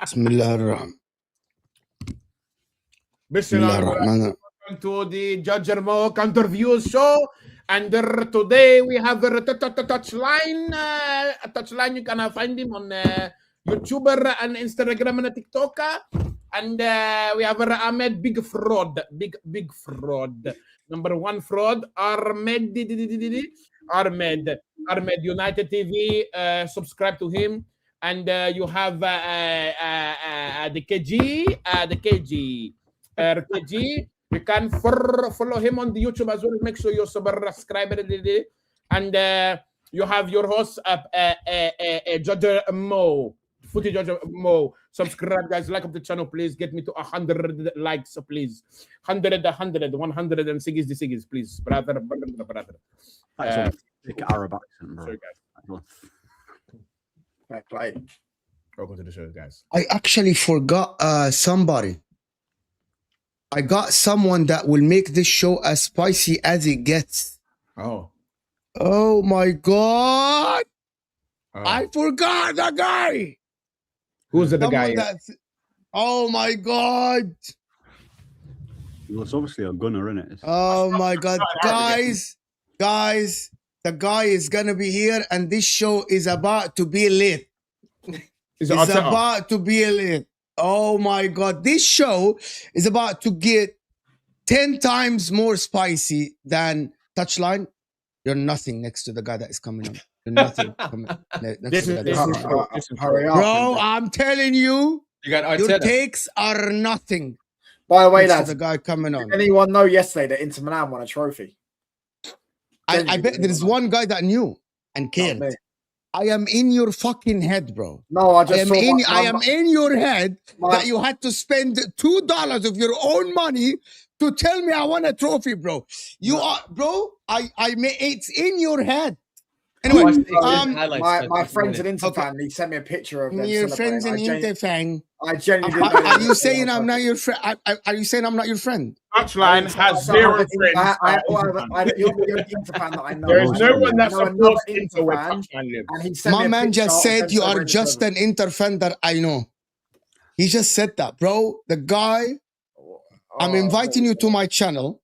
Bismillahirrahmanirrahim. Welcome to the Judge Mo Counter Views show. And today we have a touchline. Touchline, you can find him on YouTuber and Instagram and TikTok. And we have Ahmed, big fraud. Big fraud. Number one fraud, Ahmed United TV. Subscribe to him. And you have the KG. You can follow him on the YouTube as well. Make sure you subscribe. And you have your host, Judge Mo. Footy Judge Mo. Subscribe, guys. Like up the channel, please. Get me to 100 likes, please. 160, please. Brother. That's a Arab accent, bro. Sorry, guys. Right. Welcome to the show, guys. I actually forgot somebody. I got someone that will make this show as spicy as it gets. Oh my God. I forgot the guy. Who's the guy? Oh my God. Well, it's obviously a gunner, isn't it? Oh my God. Guys, the guy is going to be here and this show is about to be lit. It's about to be lit. Oh my God. This show is about to get 10 times more spicy than Touchline. You're nothing next to the guy that is coming on. You're nothing. Bro, I'm telling you, your takes are nothing. By the way, lads, the guy coming on. Did anyone know yesterday that Inter Milan won a trophy? I bet there's one guy that knew and cared. I am in your fucking head, bro. No, I am in your head that you had to spend $2 of your own money to tell me I won a trophy, bro. You are, bro. It's in your head. Anyway, my friend's an Inter fan. He sent me a picture of them. Your friend's an Inter fan. I genuinely didn't know. Are you saying I'm not your friend? Are you saying I'm not your friend? Touchline has zero friends. You're the Inter fan that I know. There is no one that supports Inter where Touchline lives. My man just said you are just an Inter fan that I know. He just said that, bro. The guy. I'm inviting you to my channel.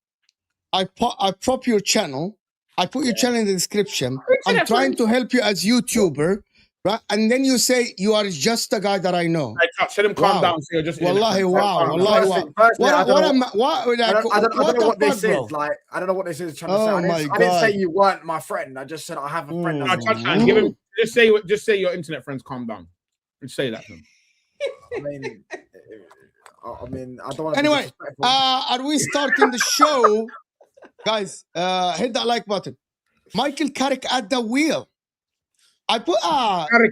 I prop your channel. I put your channel in the description. I'm trying to help you as YouTuber, right? And then you say you are just a guy that I know. Let him calm down. So you're just Wallahi, wow. Wallahi, I don't know what this is. Like, I don't know what this is trying to say. I didn't say you weren't my friend. I just said I have a friend. Give him. Just say your internet friends calm down. Just say that to him. I mean, I don't want to. Anyway, are we starting the show? Guys, hit that like button. Michael Carrick at the wheel. I put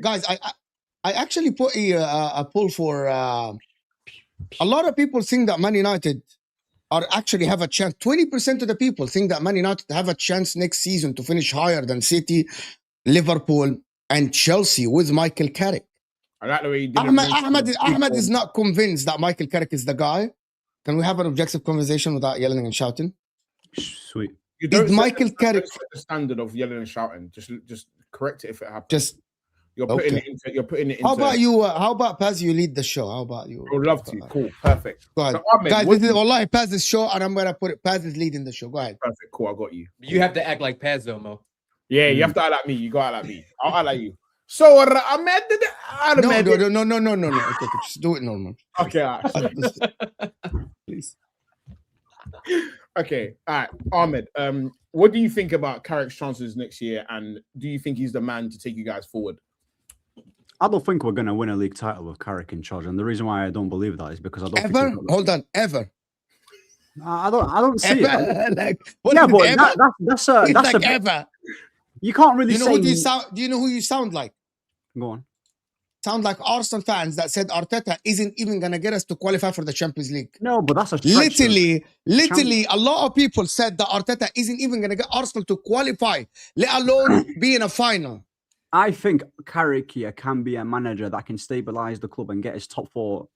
guys, I actually put a poll for a lot of people think that Man United are actually have a chance. 20% of the people think that Man United have a chance next season to finish higher than City, Liverpool, and Chelsea with Michael Carrick. I like the way Ahmed is not convinced that Michael Carrick is the guy. Can we have an objective conversation without yelling and shouting? Sweet. You don't Michael Carrick the standard of yelling and shouting. Just correct it if it happens. You're putting it into. You're putting it into. How about you? How about Paz? You lead the show. How about you? I would love to. Cool. Perfect. Go ahead, so, Ahmed, guys. This is wallahi Paz's show, and I'm gonna put it. Paz is leading the show. Go ahead. Perfect. Cool. I got you. You have to act like Paz though, Mo. Yeah, you have to act like me. You gotta act like me. I'll act like you. So Ahmed, no. Okay, just do it normal. Okay, all right. Please. Okay, all right, Ahmed. What do you think about Carrick's chances next year, and do you think he's the man to take you guys forward? I don't think we're going to win a league title with Carrick in charge, and the reason why I don't believe that is because I don't. Ever? Hold on, ever. I don't see ever? it. Like, yeah, but that's like ever. You can't really. Do you know who you sound like? Go on. Sound like Arsenal fans that said Arteta isn't even going to get us to qualify for the Champions League. No, but that's a literally, a lot of people said that Arteta isn't even going to get Arsenal to qualify, let alone be in a final. I think Carrick here can be a manager that can stabilize the club and get his top four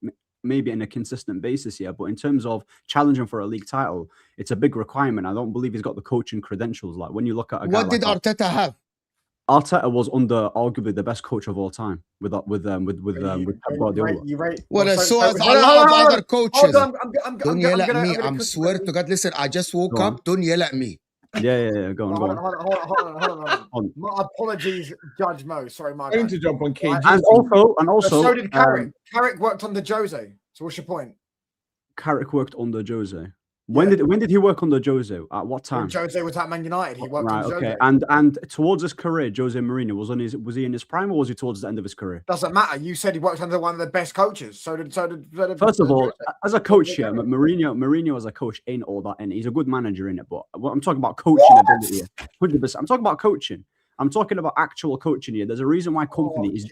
maybe in a consistent basis here. But in terms of challenging for a league title, it's a big requirement. I don't believe he's got the coaching credentials. Like when you look at a guy what did Arteta have? Arteta was under arguably the best coach of all time with Pep Guardiola. Well, so as a lot of other coaches. Don't yell at me. I swear to God. Listen, I just woke up. Don't yell at me. Yeah. Go on. Hold on. My apologies, Judge Mo. Sorry, my bad. I need to jump on KG. And also, so did Carrick. Carrick worked under Jose. So what's your point? Carrick worked under Jose. When did he work under Jose? At what time? When Jose was at Man United. He worked under Jose. And towards his career, Jose Mourinho was he in his prime or was he towards the end of his career? Doesn't matter. You said he worked under one of the best coaches. So did First of all, as a coach here, Mourinho as a coach ain't all that, and he's a good manager in it. But I'm talking about coaching ability here. 100%. I'm talking about coaching. I'm talking about actual coaching here. There's a reason why company is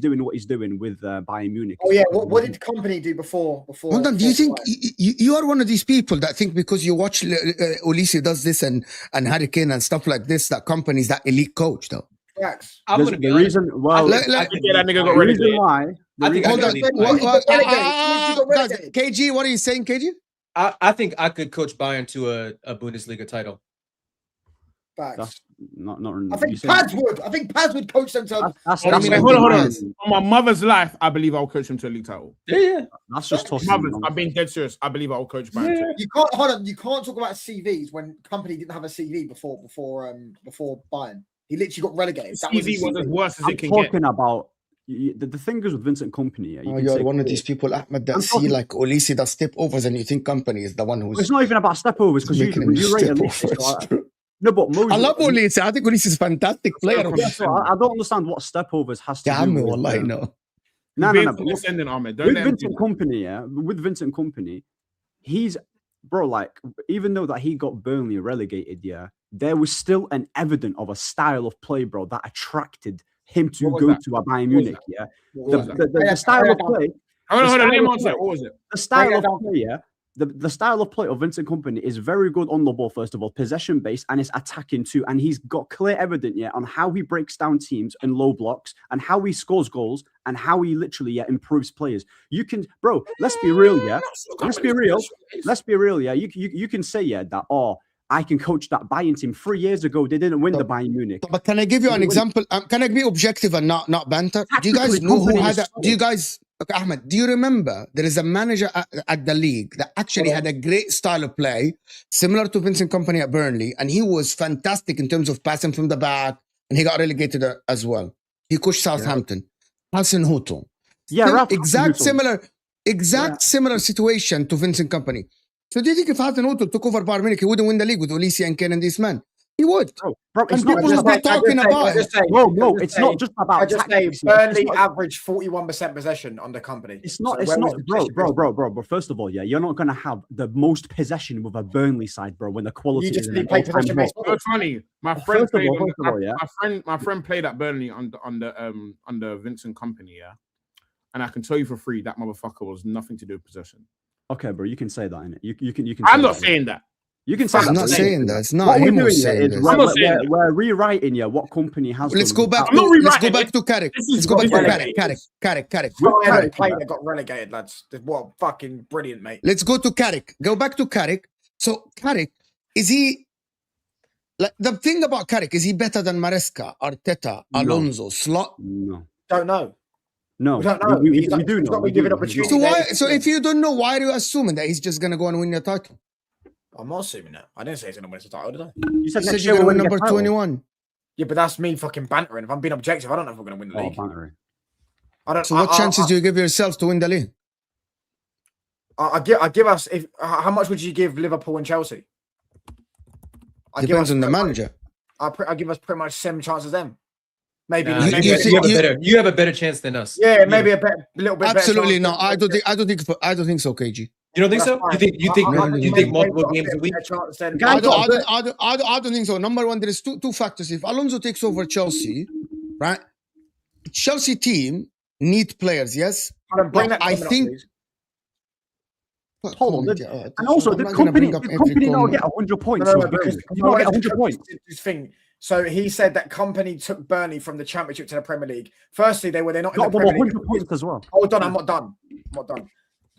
doing what he's doing with Bayern Munich. Oh yeah, what did company do before? Hold on, do you think you are one of these people that think because you watch Olise does this and Harry Kane and stuff like this that company is that elite coach though? Facts. I'm gonna be I think that nigga got relegated. Guys, KG, what are you saying, KG? I think I could coach Bayern to a Bundesliga title. Facts. Not I think Paz would coach them to. Hold on. On my mother's life, I believe I'll coach him to a league title. Yeah. That's just tossing. I'm being dead serious. I believe I'll coach Bayern. Yeah. You can't hold on. You can't talk about CVs when company didn't have a CV before Bayern. He literally got relegated. That CV was as worse as it can get. About the thing is with Vincent Company. You're one of these people, Ahmed, that see like Olise that step overs, and you think company is the one who's. It's not even about step overs because you rate Olise. No, but I love Olise. I think Olise is a fantastic player. I don't understand what step overs has to do with. No. With Vincent Company, he's even though that he got Burnley relegated, there was still an evidence of a style of play, bro, that attracted him to go to a Bayern Munich. The style of play. What was it? The style of play, The style of play of Vincent Kompany is very good on the ball, first of all, possession-based, and it's attacking too. And he's got clear evidence on how he breaks down teams in low blocks and how he scores goals and how he literally improves players. You can, bro, let's be real, Let's be real, You can say, that, I can coach that Bayern team. 3 years ago, they didn't win the Bayern Munich. But can I give you an example? Can I be objective and not banter? Do you guys know who had that? Do you guys... Okay, Ahmed, do you remember there is a manager at the league that actually had a great style of play, similar to Vincent Kompany at Burnley, and he was fantastic in terms of passing from the back, and he got relegated as well. He coached Southampton. Hassan Houghton. Similar situation to Vincent Kompany. So do you think if Hassan Houghton took over Bayern Munich, he wouldn't win the league with Olise and Kane and these men? He would. Bro, it's not just talking about it. No, it's not just about. I just say Burnley average 41% possession under Company. It's not, bro. First of all, you're not going to have the most possession with a Burnley side, bro, when the quality is play possession. It's funny. My friend played at Burnley under Vincent Kompany, and I can tell you for free that motherfucker was nothing to do with possession. Okay, bro, you can say that, innit? You can. I'm not saying that. You can say I'm not saying that. It's not him who's saying this. We're rewriting what company has. Let's go back to Carrick. Let's go back to Carrick. Carrick player got relegated, lads. What fucking brilliant, mate. Let's go to Carrick. Go back to Carrick. So Carrick, is he like the thing about Carrick? Is he better than Maresca, Arteta, Alonso, Slot? No. Don't know. No, we don't know. We do know. So if you don't know, why are you assuming that he's just gonna go and win your title? I'm not assuming that. I didn't say he's going to win the title, did I? You said you're going to win number 21. Yeah, but that's me fucking bantering. If I'm being objective, I don't know if we're going to win the league. Bantering. So what chances do you give yourselves to win the league? I give us... How much would you give Liverpool and Chelsea? Depends on the manager. I give us pretty much 7 chances then. Maybe. You have a better chance than us. Yeah, maybe a little bit. Absolutely no. I don't think so, KG. You don't think so? You think multiple games a week? I don't think so. Number one, there is two factors. If Alonso takes over Chelsea, right? Chelsea team need players, yes. I think. Hold on. And also, the company now get 100 points. You don't get 100 points. This thing. So he said that Company took Burnley from the Championship to the Premier League. Firstly, they're not in the Premier League. 100 points as well. Hold on, I'm not done.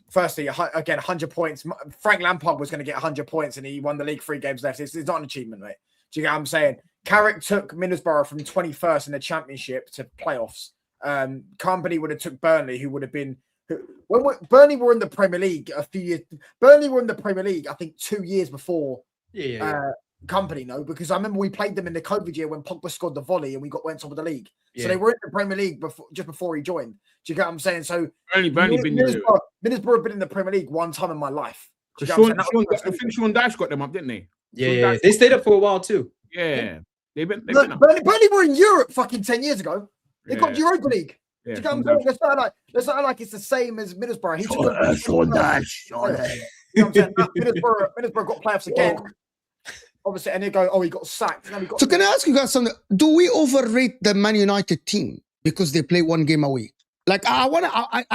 Firstly, again, 100 points. Frank Lampard was going to get 100 points and he won the league 3 games left. It's not an achievement, mate. Do you get what I'm saying? Carrick took Middlesbrough from 21st in the Championship to playoffs. Company would have took Burnley, who would have been when Burnley were in the Premier League a few years. Burnley were in the Premier League, I think, 2 years before. Company, no, because I remember we played them in the COVID year when Pogba scored the volley and we went top of the league. So they were in the Premier League just before he joined. Do you get what I'm saying? So Middlesbrough have been in the Premier League one time in my life. I think Sean Dyche got them up, didn't they? Yeah, they stayed up for a while too. Yeah. Burnley were in Europe fucking 10 years ago. They got Europa League. Do you get what I'm saying? Let's not like it's the same as Middlesbrough. Sean Dyche. You know what I'm saying? Middlesbrough got playoffs again. Obviously, and they go, oh, he got sacked. So can I ask you guys something? Do we overrate the Man United team because they play one game a week? Like, I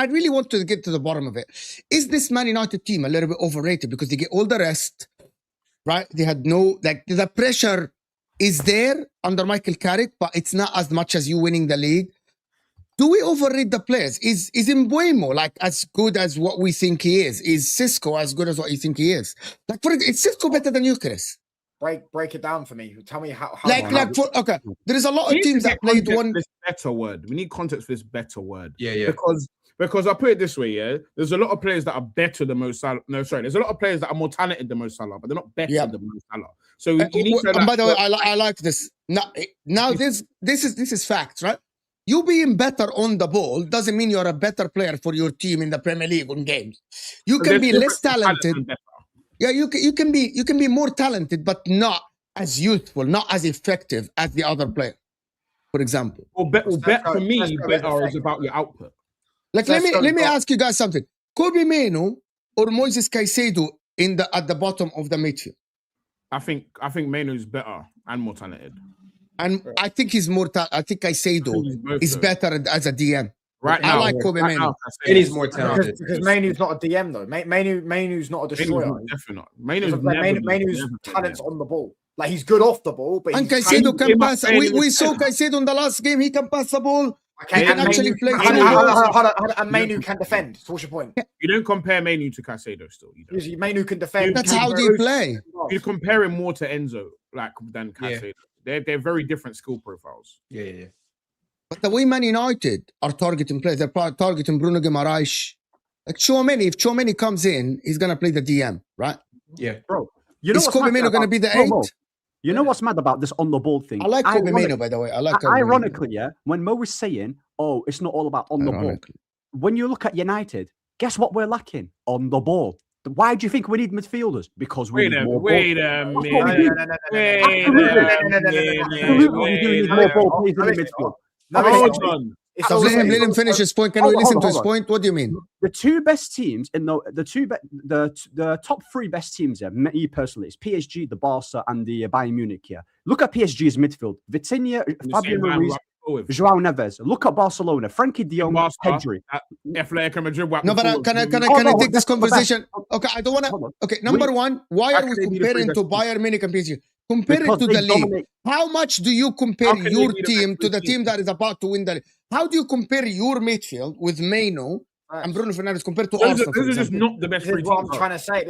really want to get to the bottom of it. Is this Man United team a little bit overrated because they get all the rest, right? They had the pressure is there under Michael Carrick, but it's not as much as you winning the league. Do we overrate the players? Is Mbeumo like as good as what we think he is? Is Cisco as good as what you think he is? Like, is Cisco better than you, Chris? Break it down for me. Tell me how okay. There is a lot of teams that played one. This better word. We need context for this better word. Yeah. Because I put it this way, yeah. There's a lot of players that are better than Mo Salah. No, sorry. There's a lot of players that are more talented than Mo Salah, but they're not better than Mo Salah. So you need to. And by the way, I like this. Now this is facts, right? You being better on the ball doesn't mean you're a better player for your team in the Premier League on games. You can be less talented. Yeah, you can be more talented, but not as useful, not as effective as the other player, for example. Or bet for me, better is about your output. Like let me ask you guys something. Kobe Mainoo or Moises Caicedo at the bottom of the midfield? I think Mainoo's better and more talented. And I think he's more I think Caicedo is better as a DM. Right now, I like Kobe Mainoo. It is more talented. Because Mainoo's not a DM though. Mainoo's not a destroyer. Definitely not. Mainoo's talent's on the ball. Like he's good off the ball, but and Caicedo can pass. We saw Caicedo in the last game. He can pass the ball. Okay, he can actually play. And Mainoo can defend. So what's your point? You don't compare Mainoo to Caicedo still. Mainoo can defend. That's how they play. You compare him more to Enzo than Caicedo. They're very different skill profiles. Yeah. But the way Man United are targeting players, they're targeting Bruno Guimaraes. Like Tchouameni, if Tchouameni comes in, he's going to play the DM, right? Yeah. Bro, is Kobe Mainoo going to be the 8? You know what's mad about this on the ball thing? I like Kobe Mainoo, by the way. Ironically, when Mo was saying, oh, it's not all about on the ball. When you look at United, guess what we're lacking? On the ball. Why do you think we need midfielders? Because we need more ball. Wait a minute. We need more ball players in the midfield. Hold on. Let him finish his point. Can we listen to his point? What do you mean? The two best teams in the top 3 best teams here, me personally, is PSG, the Barca, and the Bayern Munich here. Look at PSG's midfield. Vitinha, Fabian Ruiz, João Neves. Look at Barcelona. Frankie de Jong, Pedri. No, but can I take this conversation? Okay, I don't want to. Okay, number one, why are we comparing to Bayern Munich and PSG? Compare it to the league. How much do you compare your team to the team that is about to win the league? How do you compare your midfield with Mainoo and Bruno Fernandes compared to Arsenal? This is just not the best. This is what I'm trying to say.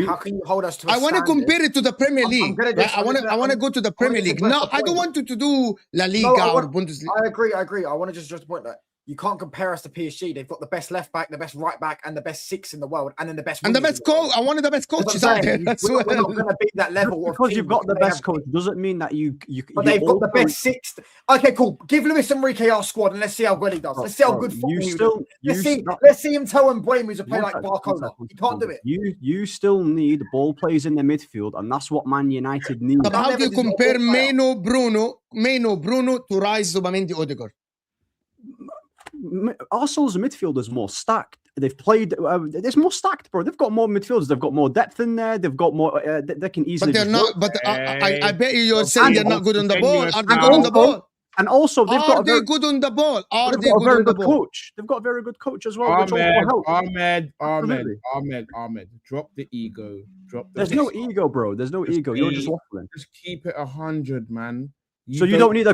How can you hold us to? I want to compare it to the Premier League. I want to go to the Premier League. No, I don't want you to do La Liga or Bundesliga. I agree. I want to just point that. You can't compare us to PSG. They've got the best left back, the best right back, and the best 6 in the world, and then the best. And the best coach. I wanted the best coaches out there. We're not going to beat that level. Because you've got the best coach doesn't mean that you. But they've got the best 6. Okay, cool. Give Luis Enrique our squad, and let's see how well he does. Let's see how good football he does. Let's see him tell Mbeumo to play like Barcola. He can't do it. You still need ball players in the midfield, and that's what Man United need. But how do you compare Mainoo Bruno to Rice, Zubamendi, Odegaard? Arsenal's midfield is more stacked. They've played. It's more stacked, bro. They've got more midfielders. They've got more depth in there. They've got more. They can easily. But they're not. But I bet you're saying they're not good on the ball. Are they good on the ball? And also, they've got. Are they good on the ball? Are they good on the ball? Coach. They've got a very good coach as well. Ahmed. Drop the ego. There's no ego, bro. There's no ego. You're just waffling. Just keep it 100, man. So you don't need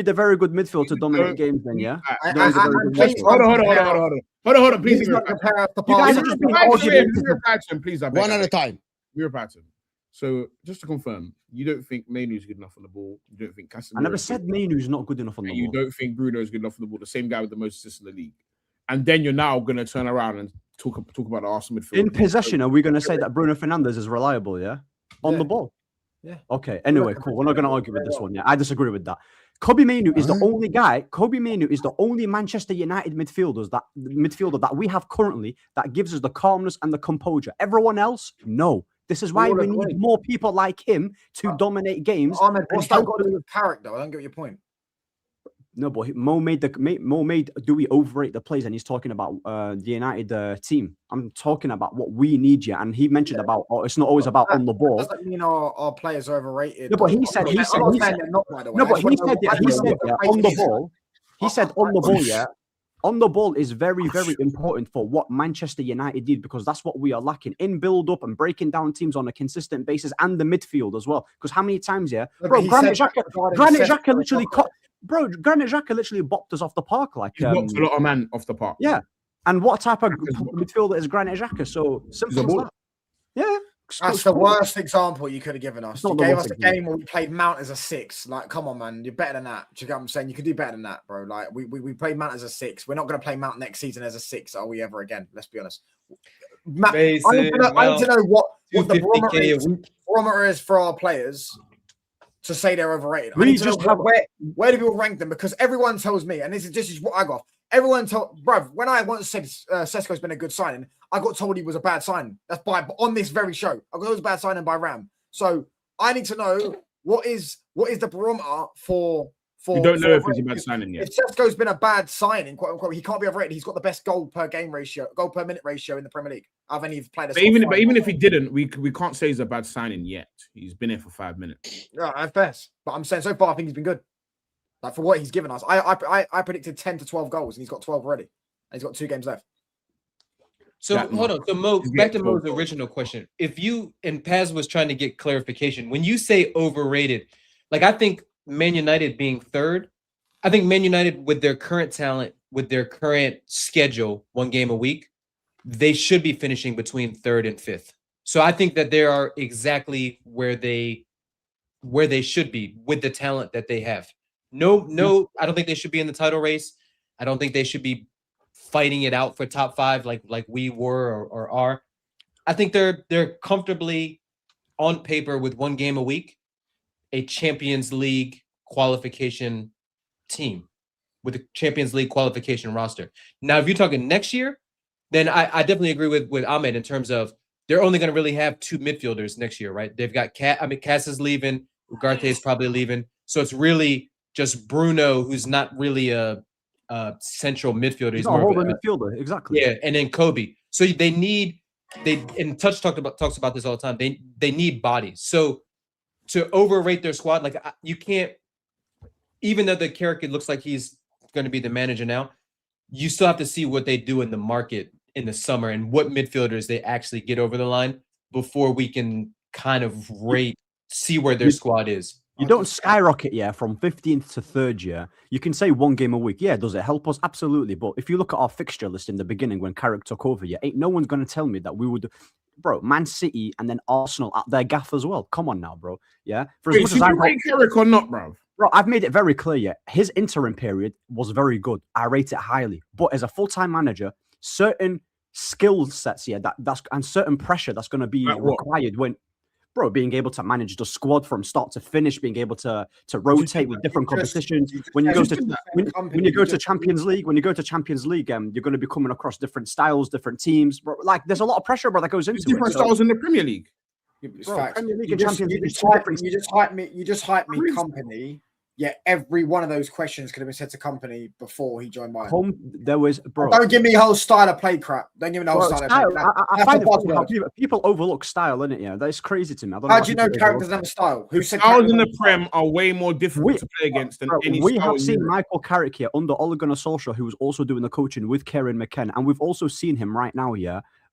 a very good midfield to dominate games, then, yeah? Hold on, please. You guys are just being one at a time. We're a pattern. So just to confirm, you don't think Mainoo's good enough on the ball. You don't think Casemiro. I never said Mainoo's not good enough on the and you ball. don't think Bruno is good enough on the ball. The same guy with the most assists in the league. And then you're now going to turn around and talk about the Arsenal midfield. In possession, are we going to say that Bruno Fernandes is reliable? Yeah, on the ball. Yeah. Okay. Anyway, cool. We're not going to argue with this one. Yeah, I disagree with that. Kobe Mainoo is the only guy. Kobe Mainoo is the only Manchester United midfielder that we have currently that gives us the calmness and the composure. Everyone else, no. This is why we need more people like him to dominate games. Ahmed, what's that got to do with Carrick, though? I don't get your point. No, but Mo made do we overrate the plays? And he's talking about the United team. I'm talking about what we need, yeah. And he mentioned about it's not always about on the ball. Does that mean our players are overrated? No, but he said on the ball. He said on the ball, yeah. On the ball is very, very important for what Manchester United did because that's what we are lacking in build-up and breaking down teams on a consistent basis and the midfield as well. Because how many times, yeah, bro, Granit Xhaka literally cut. Bro, Granit Xhaka literally bopped us off the park. Like, he bopped a lot of man off the park. Yeah. And what type of midfielder is Granit Xhaka? So simple as that. Yeah. That's the worst example you could have given us. You gave us a game where we played Mount as a 6. Like, come on, man. You're better than that. Do you get what I'm saying? You could do better than that, bro. Like, we played Mount as a 6. We're not going to play Mount next season as a 6, are we ever again? Let's be honest. I need to know what the barometer is for our players to say they're overrated. I need to know where do people rank them? Because everyone tells me, and this is what I got. Everyone told, bruv, when I once said Sesko's been a good signing, I got told he was a bad signing. That's on this very show. I got told it was a bad signing by Ram. So I need to know what is the barometer for. You don't know if he's a bad signing yet. If Sesko's been a bad signing, quote unquote, he can't be overrated. He's got the best goal per minute ratio in the Premier League out of any players. But even if he didn't, we can't say he's a bad signing yet. He's been here for 5 minutes. Yeah, I guess. But I'm saying so far, I think he's been good. Like for what he's given us, I predicted 10 to 12 goals, and he's got 12 already. And he's got 2 games left. So hold on. So Mo, back to Mo's original question. If you and Paz was trying to get clarification, when you say overrated, like I think Man United being third, I think Man United with their current talent, with their current schedule, 1 game a week, they should be finishing between 3rd and 5th. So I think that they are exactly where they should be with the talent that they have. No, I don't think they should be in the title race. I don't think they should be fighting it out for top 5 like we were or are. I think they're comfortably on paper with 1 game a week, a Champions League qualification team with a Champions League qualification roster. Now, if you're talking next year, then I definitely agree with Ahmed in terms of they're only going to really have 2 midfielders next year, right? They've got Cass is leaving, Ugarte is probably leaving, so it's really just Bruno, who's not really a central midfielder. He's more a holding midfielder, exactly. Yeah, and then Kobe. So and Touch talks about this all the time. They need bodies. So to overrate their squad, like you can't, even though the Carrick looks like he's going to be the manager now, you still have to see what they do in the market in the summer and what midfielders they actually get over the line before we can kind of see where their squad is. You don't skyrocket, from 15th to 3rd year. You can say 1 game a week. Yeah, does it help us? Absolutely. But if you look at our fixture list in the beginning when Carrick took over, ain't no one's going to tell me that we would, bro, Man City and then Arsenal at their gaff as well. Come on now, bro. Yeah. For as much as I rate Carrick or not, bro? Bro, I've made it very clear, his interim period was very good. I rate it highly. But as a full-time manager, certain skill sets, and certain pressure that's going to be required when... Bro, being able to manage the squad from start to finish, being able to rotate with different competitions. When you go to Champions League, you're going to be coming across different styles, different teams. Bro, like there's a lot of pressure, bro, that goes into it. Different styles in the Premier League. Bro, Premier League and Champions League. You just hyped me company. Yeah, every one of those questions could have been said to company before he joined mine. Don't give me the whole style of play crap. Don't give me the whole style of play crap. I find it funny how people overlook style, innit? Yeah, that's crazy to me. How do you know Carrick doesn't have a style? Who said styles in the Prem are way more difficult to play against than any we have seen Michael Carrick here under Ole Gunnar Solskjaer, who was also doing the coaching with Kieran McKenna, and we've also seen him right now,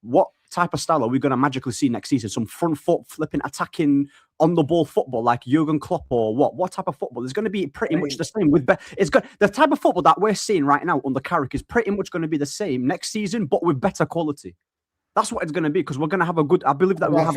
What type of style are we going to magically see next season? Some front foot flipping, attacking on the ball football like Jurgen Klopp or what? What type of football? It's going to be pretty much the same. The type of football that we're seeing right now under Carrick is pretty much going to be the same next season, but with better quality. That's what it's going to be because we're going to have a good. I believe that we'll have.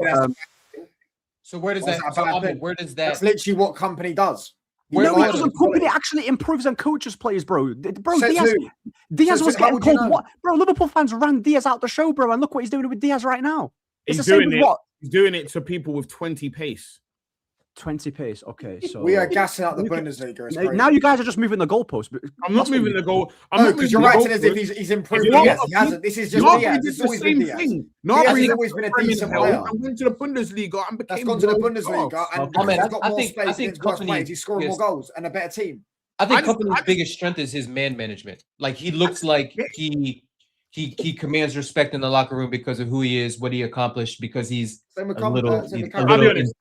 So where does What's that? that bad Ahmed, thing? where does That's that? literally what company does. Where- No, where it doesn't. does- Company actually improves and coaches players, bro. Bro, Says Diaz, who? Diaz So was how getting would you called know? what? Bro, Liverpool fans ran Diaz out the show, bro, and look what he's doing with Diaz right now. It's He's the same doing with it. what? He's doing it to people with 20 pace. 20 pace. Okay, so We are gassing out the You can- Bundesliga. It's crazy. now you guys are just moving the goalpost. but I'm not that's what moving you- the goal. I'm No, not because moving you're the acting as if goalpost. he's improved. It's Diaz. not- He hasn't. This is just Gnabry Diaz. did It's the always same been Diaz. thing. Diaz Gnabry has always been a Premier decent League, player. and went to the Bundesliga and became That's gone to the world Bundesliga, class. and I because mean, he's got I more think- space I think against worse company- players, he's scoring more yes. goals and a better team. I think I just- company's I just- biggest strength is his man management. Like he looks like he commands respect in the locker room because of who he is, what he accomplished, because he's Same with a little. same with a Carrick. I'll be little- honest.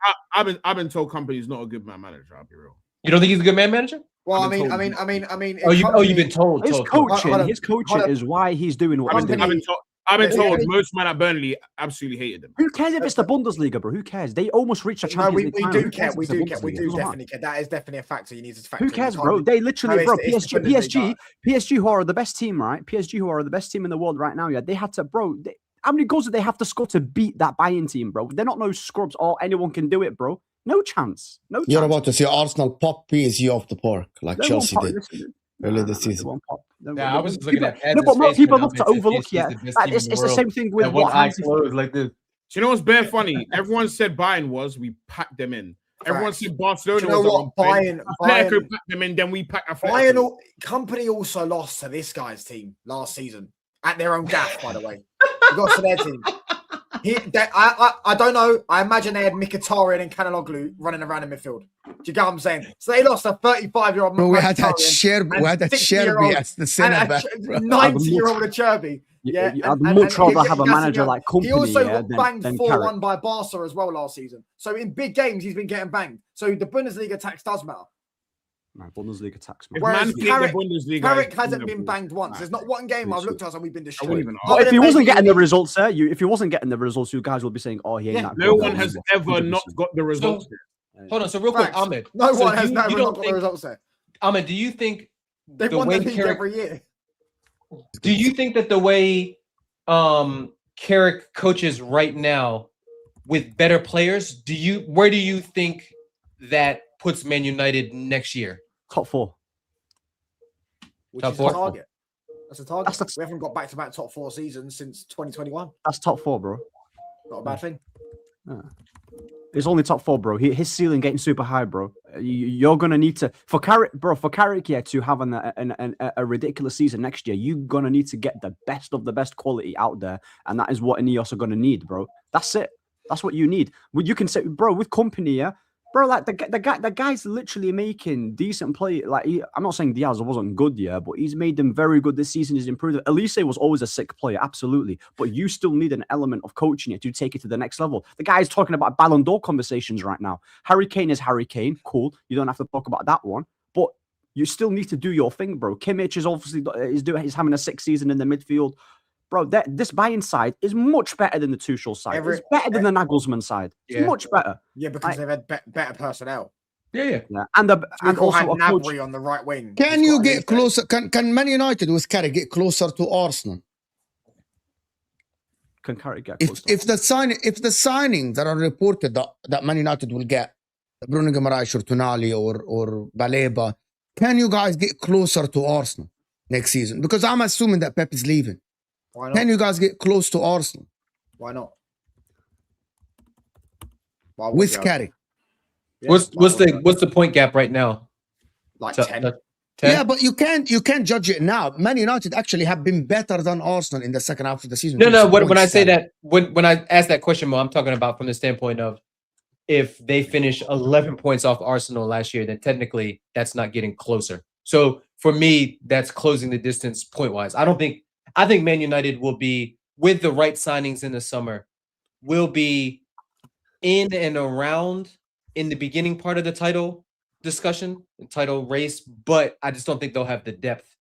I've been told company's not a good man manager. I'll be real. You don't think he's a good man manager? Well, I've been told. Oh, you've company- been told. His told. coaching, Hold on, his hold coaching on. is why he's doing what he's I've doing. been told. I've been Yeah, told yeah. most men at Burnley absolutely hated him. Who cares if it's the Bundesliga, bro? Who cares? They almost reached a No, Champions we League do final. Who care. cares if We it's the do care. We Bundesliga? do It doesn't matter. definitely care. That is definitely a factor you need to factor. Who in. cares, You bro? can't- They literally, No, bro. it's the PSG, who are the best team, right? PSG, who are the best team in the world right now. Yeah, they had to, bro. How many goals did they have to score to beat that Bayern team, bro? They're not no scrubs. Or anyone can do it, bro. No chance. No chance. You're about to see Arsenal pop PSG off the park like They Chelsea won't did pop- listen, earlier this they season. won't pop. Yeah, I was just looking People- at Paz's No, but more face people when love to Ahmed said overlook. PSG is Yeah, the best like, team in it's the the world. same thing with And what one eye Hansi. closed like this. Do you know what's bare funny? Everyone said Bayern was. We packed them in. Everyone Facts. said Barcelona Do you know was. what? Bayern Atletico packed them in. Then we packed Atletico. Bayern company also lost to this guy's team last season at their own gaff, by the way. They lost to their team. I don't know. I imagine they had Mkhitaryan and Kanaloglu running around in midfield. Do you get what I'm saying? So they lost a 35-year-old. Bro, we had that Sherby as the centre back. 90-year-old Acherby. Yeah, I'd much rather have a manager like Company. He also yeah, got than banged Carrick. 4-1 by Barca as well last season. So in big games, he's been getting banged. So the Bundesliga tax does matter. Man, Bundesliga tax. If Man. Whereas Man think the Carrick- Bundesliga Carrick is hasn't been Liverpool, banged once. There's not one game I've looked at and we've been I wouldn't destroyed. even But Other if he than wasn't maybe- getting the results there, if he wasn't getting the results, you guys will be saying, "Oh, he ain't Yeah. that." No good." one has ever not got the results. Hold on. So real quick, Facts. Ahmed. No so one has you never don't not got the think, results there. Ahmed, do you think They've the won the way league Carrick, every year. do you think that the way Carrick coaches right now with better players, where do you think that puts Man United next year? Top four. Which Top is four. a target. That's a target. That's the- We haven't got back-to-back top 4 seasons since 2021. That's top four, bro. Not a bad thing. It's only top four, bro. His ceiling getting super high, bro. You're gonna need to for Carrick, yeah, to have a ridiculous season next year. You're gonna need to get the best of the best quality out there, and that is what Ineos are gonna need, bro. That's it. That's what you need. You can say, bro, with Company, yeah, bro. Like the guy's literally making decent play. Like I'm not saying Diaz wasn't good, yeah, but he's made them very good this season. He's improved. Elise was always a sick player, absolutely, but you still need an element of coaching it to take it to the next level. The guy's talking about Ballon d'Or conversations right now. Harry Kane is Harry Kane, cool. You don't have to talk about that one, but you still need to do your thing, bro. Kimmich is obviously he's having a sick season in the midfield. Bro, this Bayern side is much better than the Tuchel side. It's better than the Nagelsmann side. It's much better. Yeah, because they've had better personnel. Yeah. And Also also had a coach. Gnabry on the right wing. Can He's you got get Elise. closer? Can Man United with Carrick get closer to Arsenal? Can Carrick get If the signing that are reported that Man United will get Bruno Guimaraes or Tonali or Baleba, can you guys get closer to Arsenal next season? Because I'm assuming that Pep is leaving. Why not? Can you guys get close to Arsenal Why not? Why would with you? Carrick? Yeah, What's why would you? the point gap right now? Like So- 10? 10? Yeah, but you can't judge it now. Man United actually have been better than Arsenal in the second half of the season. No. When I say that, when I ask that question, Mo, I'm talking about from the standpoint of if they finish 11 points off Arsenal last year, then technically that's not getting closer. So for me, that's closing the distance point wise. I think Man United will be, with the right signings in the summer, will be in and around in the beginning part of the title discussion, title race, but I just don't think they'll have the depth,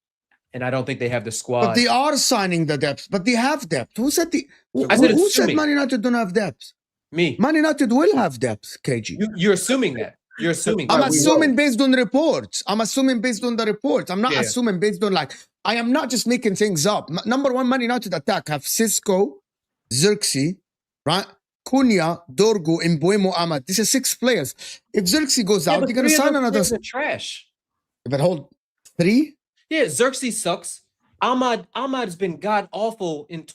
and I don't think they have the squad. But they are signing the depth. But they have depth. Who said who I said said assuming. Man United don't have depth? Me. Man United will have depth, KG. You're assuming that. You're assuming. I'm that. assuming based on the reports. I'm assuming based on the reports. I'm not Yeah. assuming based on I am not just making things up. Number one, Man United attack have Cisco, Xerxes, right? Cunha, Dorgo, Mbuemo, Ahmad. This is 6 players. If Xerxes goes out, they're going to sign another. Trash. But hold, 3? Yeah, Xerxes sucks. Ahmad has been god awful in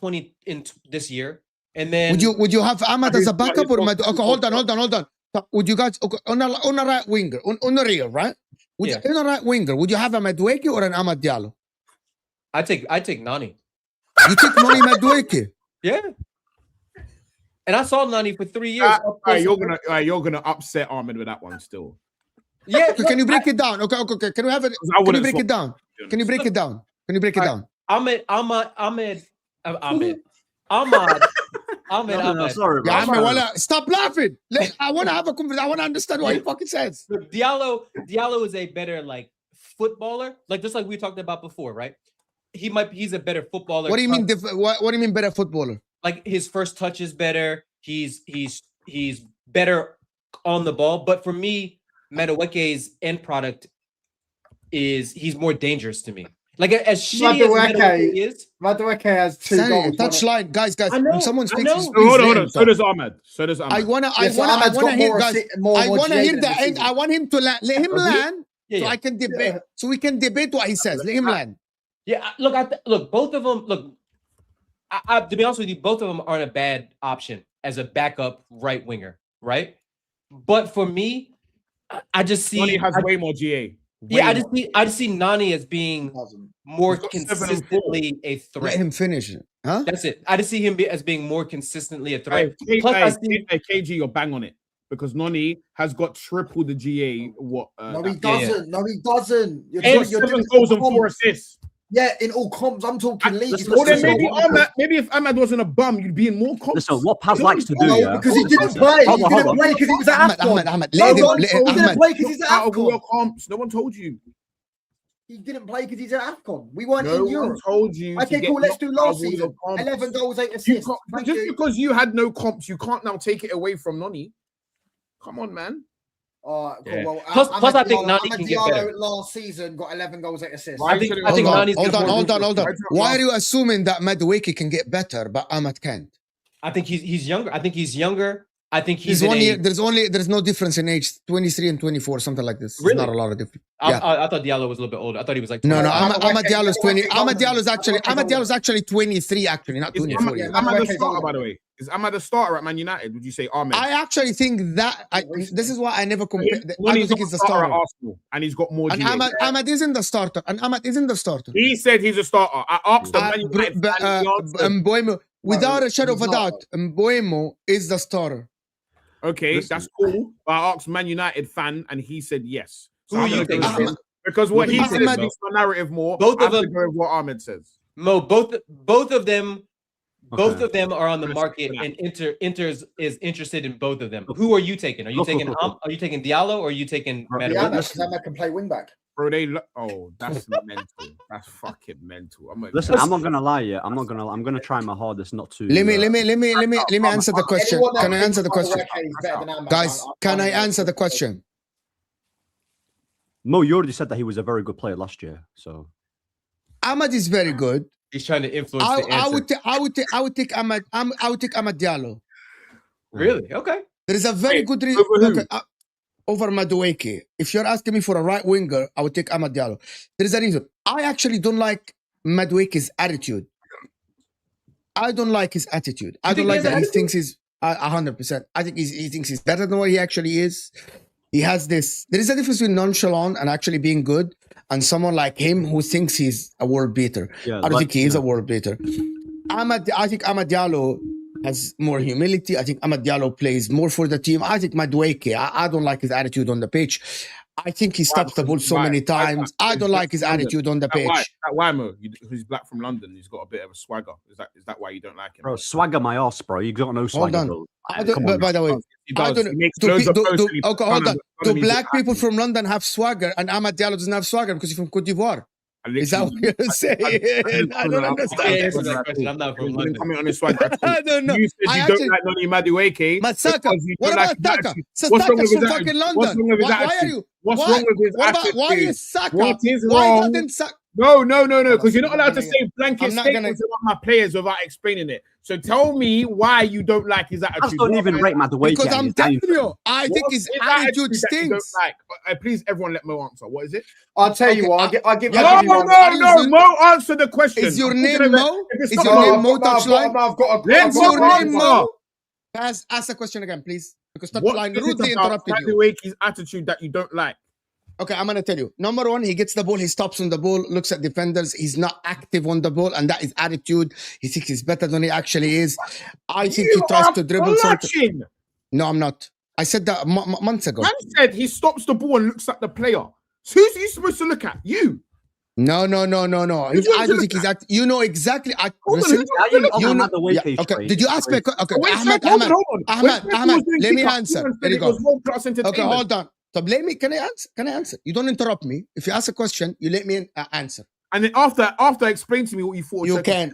this year. And then would you have Ahmad as a backup or okay, hold on. Would you guys on a right winger on the real right? On a right winger, would you have a Madueke or an Amad Diallo? I take Nani. You take Nani Madueke? Yeah. And I saw Nani for 3 years. You're gonna upset Ahmed with that one still. Yeah. Okay, can you break it down? Okay. Can we have it? Can you break it down? Can you break it down? Ahmed. Sorry, bro. Yeah, stop laughing. I want to have a conversation. I want to understand what he fucking says. Look, Diallo is a better like footballer, like just like we talked about before, right? He's a better footballer. What do you mean? What do you mean better footballer? Like his first touch is better. He's better on the ball. But for me, Madueke's end product is he's more dangerous to me. Like as shitty as Madueke is, Madueke has 2 goals. Touchline, guys. When someone speaks, hold on. So does Ahmed. I wanna hear, guys. I wanna hear the end. I want him to let him land, so I can debate. So we can debate what he says. Let him land. Yeah, look, both of them. Look, to be honest with you, both of them aren't a bad option as a backup right winger, right? But for me, I just see Nani has way more GA. I just see Nani as being more consistently a threat. Let him finish it. Huh? That's it. I just see him as being more consistently a threat. KG, you're bang on it. Because Nani has got triple the GA. No, he doesn't. No, he doesn't. You're 7 goals and 4 assists. Yeah, in all comps, I'm talking leagues. Well, then maybe if Ahmad wasn't a bum, you'd be in more comps. Listen, what Paz likes to do, because he didn't play. He didn't play because he was at AFCON. Ahmad, he didn't play because he's at AFCON. No one told you. He didn't play because he's at AFCON. We weren't in Europe. No one told you. Okay, cool. Let's do last season. 11 goals, 8 assists. Just because you had no comps, you can't now take it away from Nani. Come on, man. Cool. Well, plus I think Nani can get better. Last season got 11 goals, 8 assists. I think Nani's hold on. Why are you assuming that Madueke can get better, but Ahmad can't? I think he's younger. I think he's 1 year. There's no difference in age, 23 and 24, something like this. Really? There's not a lot of difference. I thought Diallo was a little bit older. I thought he was like 20. No. Ahmad Diallo is 20. Ahmad Diallo is actually 23, actually, not 24. Ahmad a starter, by the way. Is Ahmad a starter at Man United? Would you say Ahmed? I actually think that this is why I never compare. I don't think he's the starter at Arsenal, and he's got more. And Ahmad isn't the starter. He said he's a starter. I asked him. Mbuemo, without a shadow of a doubt, Mbuemo is the starter. Okay, that's cool. But I asked Man United fan, and he said yes. So who are you thinking? Because what he said makes my narrative more. Both of them. What Ahmed says. Mo, both of them. Both of them are on the market, and Inter is interested in both of them. Who are you taking? Are you taking Diallo, or are you taking Diallo? Because Ahmed can play wing back. Bro, that's mental. That's fucking mental. Listen, I'm not gonna lie. Yeah, I'm gonna try my hardest not to. Let me answer the question. Can I answer the question, guys? Can I answer the question? Mo, you already said that he was a very good player last year. So Ahmad is very good. He's trying to influence the answer. I would take Ahmad. I would take Ahmad Diallo. Really? Okay. There is a very good reason over Madueke. If you're asking me for a right winger, I would take Ahmad Diallo. There is a reason. I actually don't like Madueke's attitude. I don't like his attitude. I don't like that he thinks he's 100%. I think he thinks he's better than what he actually is. He has this. There is a difference between nonchalant and actually being good, and someone like him who thinks he's a world beater. Yeah, I don't think he is a world beater. I think Ahmad Diallo has more humility. I think Ahmad Diallo plays more for the team. I think Madueke, I don't like his attitude on the pitch. I think he stops the ball so many times. I don't like his attitude on the pitch. Why, Mo? He's black from London. He's got a bit of a swagger. Is that why you don't like him? Bro, swagger my ass, bro. You got no swagger. Hold on. By the way, hold on. Do black people from London have swagger and Ahmad Diallo doesn't have swagger because he's from Cote d'Ivoire? Is that what you're saying? I don't understand. I'm not from London. Comment on his swagger. I don't know. You said you don't like Noni Madueke. But Saka, what about Saka? Saka's from fucking London. What's wrong with his attitude? Why is Saka? What is wrong? No, because you're not allowed to say blanket I'm not gonna- statements about my players without explaining it. So tell me why you don't like his I attitude. don't even rate Madueke. Because I'm telling you, I think his attitude that you don't stinks. like? Please, everyone, let Mo answer. What is it? I'll tell you Okay, what. I'll give yeah, you one. No, Mo, answer the question. Is your I'm name thinking of it. Mo? If it's Is not your Mo, name Mo Touchline? I've got Let's Is your answer. name Mo? Ask the question again, please. Because What Touchline is rudely it about interrupted you. Madueke's attitude that you don't like? Okay, I'm gonna tell you. Number one, he gets the ball, he stops on the ball, looks at defenders. He's not active on the ball, and that is attitude. He thinks he's better than he actually is. I think he tries to dribble something. Clutching. No, I'm not. I said that months ago. Man said he stops the ball and looks at the player. So who's he supposed to look at? You. No. I don't think he's active. You know exactly. Listen, you know, yeah, okay. Did you ask me? Okay, Ahmed. Let me answer. There you go. Okay, hold on. So can I answer? You don't interrupt me. If you ask a question, you let me answer. And then after explain to me what you thought. You can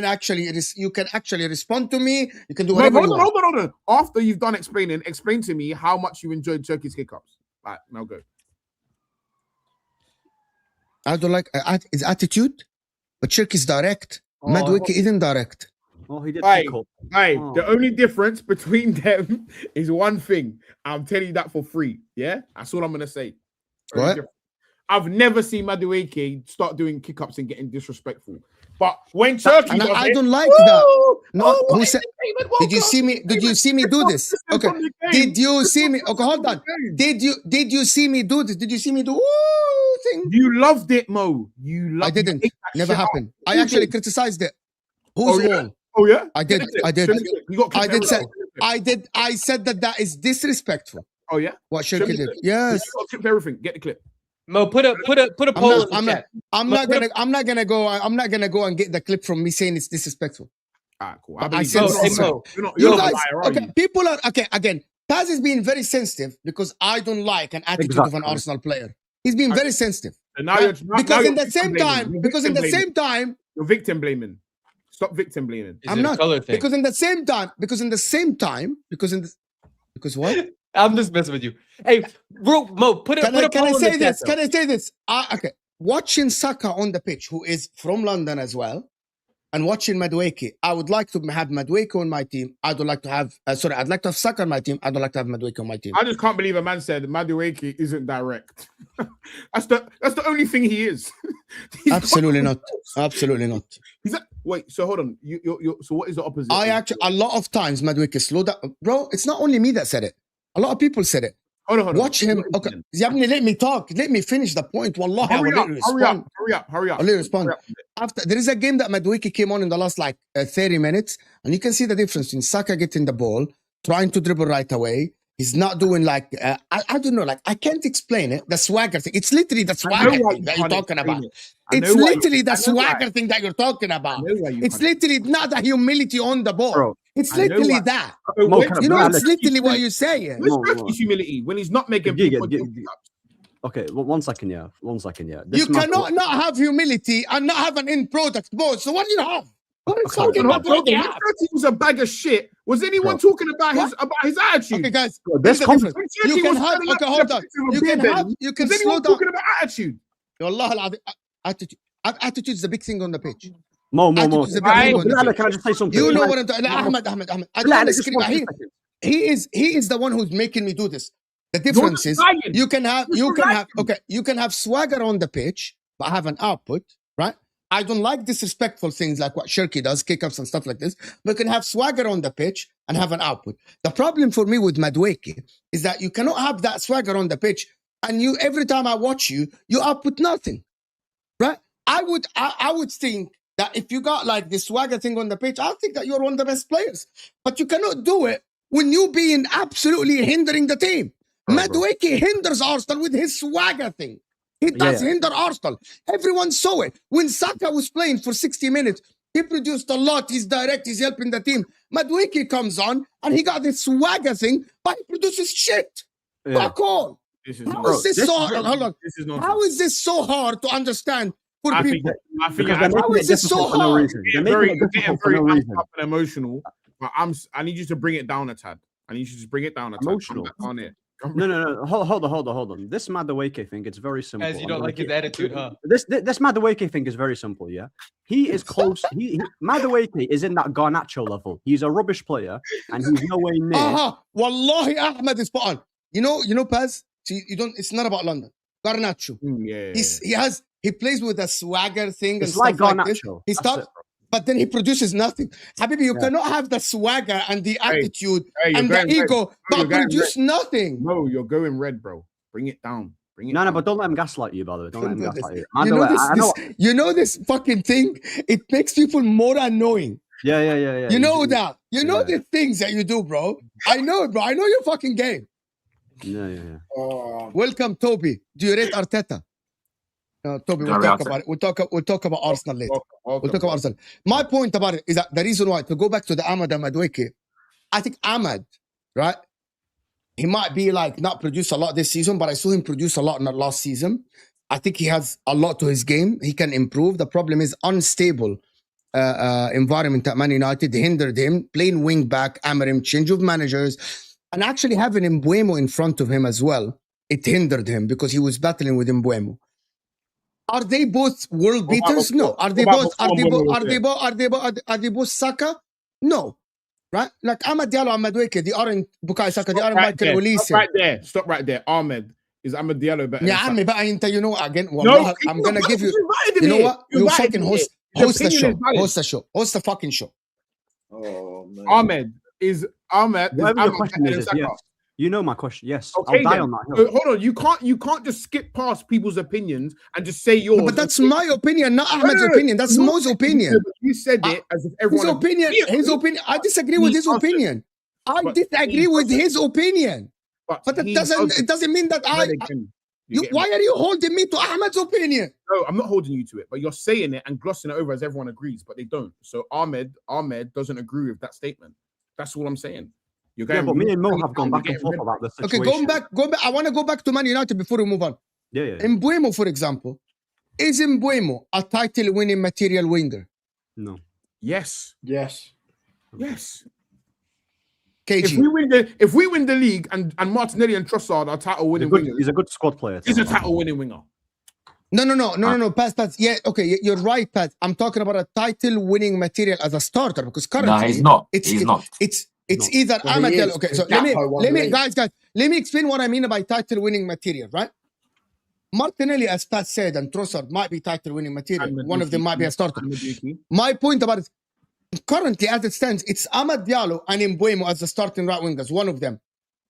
actually respond to me. You can do whatever you want. Hold on. After you've done explaining, explain to me how much you enjoyed Turkey's kick-ups. Right, now go. I don't like his attitude, but Shirk is direct. Madueke isn't direct. Oh, he did. The only difference between them is one thing. I'm telling you that for free. Yeah, that's all I'm gonna say. What? I've never seen Madueke start doing kick-ups and getting disrespectful. But when Turkey, I don't like that. No, who said? Did you see me? Did you see me do this? Okay. Did you see me? Okay, hold on. Did you see me do this? Did you see me do thing? You loved it, Mo. I didn't. Never happened. I actually criticized it. Who's wrong? Oh yeah. I did. I said that is disrespectful. Oh yeah. What Shirky did? Yes. Clip everything. Get the clip. Mo, put a poll in the chat. I'm not gonna go and get the clip from me saying it's disrespectful. Ah, cool. I said you guys. Okay, people are okay. Again, Taz is being very sensitive because I don't like an attitude of an Arsenal player. He's being very sensitive. Because in the same time, you're victim blaming. Stop victim blaming. I'm not. Because in the same time, because what? I'm just messing with you. Hey, bro, Mo, put a poll Can I in say the this? chat, Can I say this? Okay. Watching Saka on the pitch, who is from London as well, and watching Madueke, I would like to have Madueke on my team. I'd like to have Saka on my team. I don't like to have Madueke on my team. I just can't believe a man said Madueke isn't direct. that's the only thing he is. Absolutely not. Absolutely not. Wait, so hold on. So what is the opposite? A lot of times Madueke slowed down. Bro, it's not only me that said it. A lot of people said it. Hold on. Watch him. Okay. Yabni, let me talk. Let me finish the point. Wallahi, hurry up. I'll respond. After there is a game that Madueke came on in the last 30 minutes, and you can see the difference in Saka getting the ball, trying to dribble right away. He's not doing I don't know, I can't explain it. The swagger thing. It's literally the swagger thing that you're talking about. It's literally the swagger thing that you're talking about. It's literally not the humility on the ball. Bro, it's literally that. It's literally what you're saying. Where's humility when he's not making people Okay, well, 1 second, yeah. You cannot not have humility and not have an end product both. So what do you have? What are you talking about? He was a bag of shit. Was anyone talking about his attitude? Okay, guys, there's the difference. You can have. Okay, hold on. You can slow down. Talking about attitude. Wallah, attitude is a big thing on the pitch. Mo. Can I just say something? You know what I'm talking about? Ahmed. I don't discriminate. He is the one who's making me do this. The difference is you can have swagger on the pitch, but have an output, right? I don't like disrespectful things like what Shirky does, kick-ups and stuff like this, but you can have swagger on the pitch and have an output. The problem for me with Madueke is that you cannot have that swagger on the pitch and every time I watch you output nothing, right? I would think that if you got this swagger thing on the pitch, I think that you're one of the best players, but you cannot do it when you being absolutely hindering the team. Madueke hinders Arsenal with his swagger thing. He does hinder Arsenal. Everyone saw it. When Saka was playing for 60 minutes, he produced a lot. He's direct. He's helping the team. Madueke comes on, and he got this swagger thing, but he produces shit. Fuck all. How is this so hard? Hold on. How is this so hard to understand for people? How is this so hard? They're very up and emotional. But I need you to bring it down a tad. Emotional. No. Hold on. This Madueke thing, it's very simple. As you don't like his attitude, huh? This Madueke thing is very simple, yeah? He is close. Madueke is in that Garnacho level. He's a rubbish player, and he's nowhere near. Wallahi, Ahmed is spot on. You know, Paz, you don't, it's not about London. Garnacho. He plays with a swagger thing. It's and like stuff Garnacho. Like he starts, but then he produces nothing. Habibi, you cannot have the swagger and the attitude and the ego, but produce nothing. No, you're going red, bro. Bring it down. No, but don't let him gaslight you, by the way. Don't let him gaslight you. You know this fucking thing? It makes people more annoying. Yeah. You know that. You know the things that you do, bro. I know it, bro. I know your fucking game. Yeah. Welcome, Toby. Do you rate Arteta? No, Toby, we'll talk about it. We'll talk about Arsenal later. We'll talk about Arsenal. My point about it is that the reason why, to go back to the Ahmed Madueke, I think Ahmed, right? He might be like not produce a lot this season, but I saw him produce a lot in the last season. I think he has a lot to his game. He can improve. The problem is unstable environment at Man United hindered him. Playing wing back, Amarim, change of managers, and actually having Mbeumo in front of him as well. It hindered him because he was battling with Mbeumo. Are they both world beaters? No. Are they both Saka? No. Right? Like Ahmed Diallo and Madueke, they aren't Bukayo Saka, they aren't Michael Olise. Stop right there. Ahmed. Is Ahmed Diallo better? Yeah, Ahmed, but you know, again, well, I'm going to give you. You know what? You fucking host the show. Host the show. Host the fucking show. Oh, man. Ahmed. Whatever your question is, yes. You know my question. Yes, okay, I'll die on that hill. Hold on, you can't just skip past people's opinions and just say yours. No, but that's my opinion, not Ahmed's opinion. That's Mo's opinion. You said it as if everyone. His opinion. I disagree with his opinion. I disagree with his opinion. But it doesn't mean that why are you holding me to Ahmed's opinion? No, I'm not holding you to it, but you're saying it and glossing it over as everyone agrees, but they don't. So Ahmed doesn't agree with that statement. That's all I'm saying. But me and Mo have gone back and forth about this situation. Okay, going back. I want to go back to Man United before we move on. Yeah. Mbeumo, for example, is Mbeumo a title-winning material winger? No. Yes. KG. If we win the league and Martinelli and Trossard are title-winning wingers, he's a good squad player. He's a title-winning winger. No. Pat. Yeah, okay, you're right, Pat. I'm talking about a title-winning material as a starter because currently, no, he's not. He's not. It's either Ahmed Diallo. Okay, so let me explain what I mean by title-winning material, right? Martinelli, as Pat said, and Trossard might be title-winning material. One of them might be a starter. My point about it, currently as it stands, it's Ahmed Diallo and Mbeumo as the starting right wingers. One of them.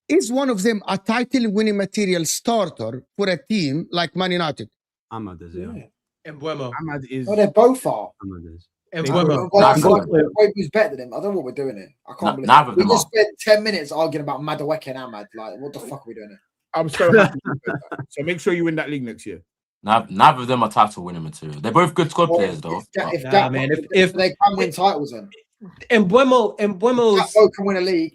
Is one of them a title-winning material starter for a team like Man United? Ahmed is, yeah. Mbeumo. Ahmed is. Oh, they both are. Ahmed is. Who's better than him? I don't know what we're doing here. I can't believe we just spent 10 minutes arguing about Madueke and Ahmed. Like, what the fuck are we doing here? I'm so happy. So make sure you win that league next year. Neither of them are title winning material. They're both good squad players, though. If they can win titles, then. Mbeumo can win a league.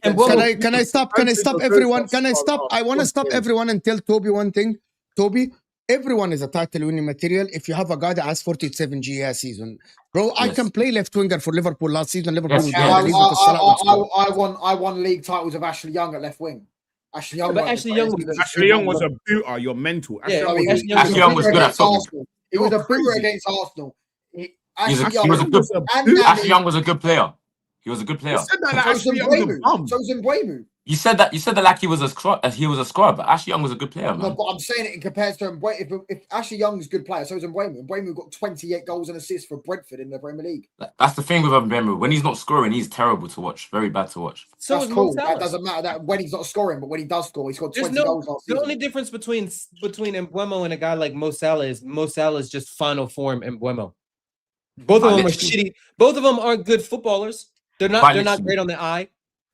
Can I stop everyone? Can I stop? I want to stop everyone and tell Toby one thing. Toby, everyone is a title-winning material if you have a guy that has 47 GES season. Bro, I can play left winger for Liverpool last season. Liverpool I won league titles of Ashley Young at left wing. Ashley Young was a booter. You're mental. Ashley Young was good at soccer. He was a booter against Arsenal. Ashley Young was a good player. He was a good player. So was Mbeumo. You said that like he was a scorer, but Ashley Young was a good player, man. No, but I'm saying it in comparison to Mbeumo. If Ashley Young is a good player, so is Mbeumo. Mbeumo got 28 goals and assists for Brentford in the Premier League. That's the thing with Mbeumo. When he's not scoring, he's terrible to watch. Very bad to watch. So that's cool. That doesn't matter that when he's not scoring, but when he does score, he's got 20 goals last season. The only difference between Mbeumo and a guy like Mo Salah is just final form Mbeumo. Both of them are shitty. Both of them aren't good footballers. They're not great on the eye,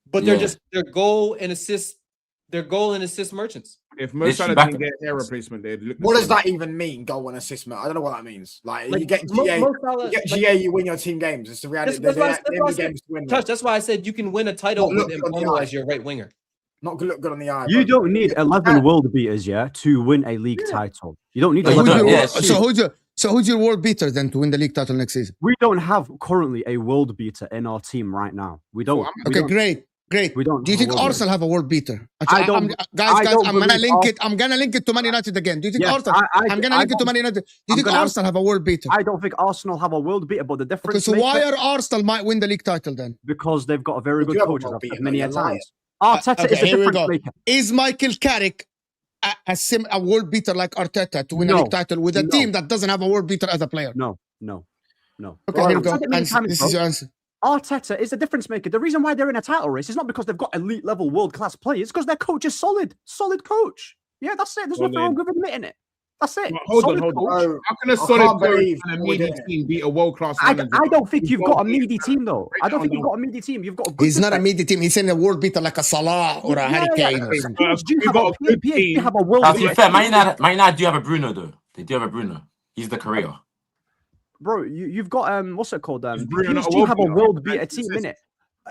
but they're goal and assist merchants. If Mo Salah didn't get hair replacement, they'd look. What does that even mean? Goal and assist? I don't know what that means. Like you get GA, you win your team games. It's the reality. That's why I said you can win a title with Mbeumo as your right winger. Not look good on the eye. You don't need 11 world beaters, to win a league title. You don't need 11. So who's your world beater then to win the league title next season? We don't have currently a world beater in our team right now. We don't. Okay, great. Great. We don't Do you have a think world Arsenal have a world beater? I don't- Guys, I don't I'm gonna believe link it. I'm gonna link it to Man United again. Do you think Yes, Arsenal? I'm gonna link it to don't- Man United. Do you I'm think gonna- Arsenal have a world beater? I don't think Arsenal have a world beater, but the Okay, difference so why maker- are Arsenal might win the league title then? because they've got a very They do good have a coach, as world I've beater, said many though, a you're lying. times. Arteta Okay, is a here we difference go. maker. Is Michael Carrick a world beater like Arteta to win a No, league title with a no. team that doesn't have a world beater as a player? No. Okay, here we I've go. said it many Answer. times, This bro. is your answer. Arteta is a difference maker. The reason why they're in a title race is not because they've got elite level world class players, because their coach is solid coach. Yeah, that's it. There's nothing wrong with admitting it. That's it. But hold on. Solid coach. Bro, How can a I solid can't coach believe and a we're meaty doing it. team beat a world-class I manager? don't think you've got a You've meaty team though. I don't think you've down. got a meaty team. You've got a good He's not a defense. meaty team. He's in a world beater like a Salah or a Harry Kane or something. PSG We've have got a good PSG team. have a world Now, to be beater fair, team. Man United do have a Bruno though. They do have a Bruno. He's the career. Bro, you've got what's it called? Is Bruno not a PSG world have a beater? world beater 19 team assists. in it.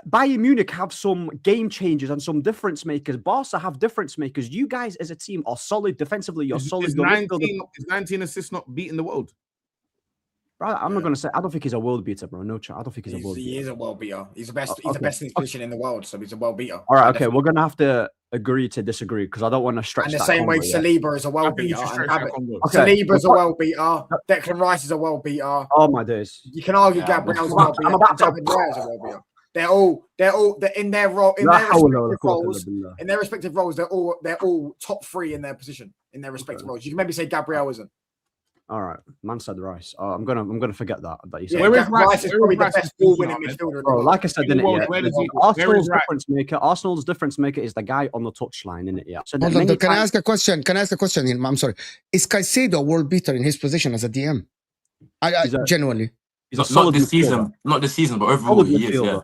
Bayern Munich have some game changers and some difference makers. Barca have difference makers. You guys as a team are solid defensively. You're solid. Is Your 19 assists not beating the world? Bro, I'm not gonna say. I don't think he's a world beater, bro. No chance. I don't think he's a world He beater. is a world beater. He's the best. Oh, He's the okay. best in his position in the world, so he's a world beater. All right, okay. We're gonna have to agree to disagree because I don't want to stretch And the that. same way combo, yeah. Saliba is a I world think you beater. should And stretch that combo. Okay. Saliba's a world beater. Declan Rice is a world beater. Oh my days. You can argue Yeah, Gabriel's a I'm world beater. about to- David Raya is a world beater. They're in their role, in La their hawla respective wala quwwata roles. illa billah. In their respective roles, they're all top three in their position, in their respective roles. You can maybe say Gabriel isn't. All right, man said Rice. I'm gonna forget that you said. Yeah, Where is Rice Rice? is Where probably is the Rice's best ball-winning position, midfielder in the Bro, world. like I said, In the didn't world, it? where does he- Arsenal's where is Rice? difference maker. Arsenal's difference maker is the guy on the touchline, isn't it? Yeah. So Hold on, can I ask a question? I'm sorry. Is Caicedo a world beater in his position as a DM? He's a- Genuinely. He's a Not solid this midfielder. season, but overall Solid he is. midfielder. Yeah.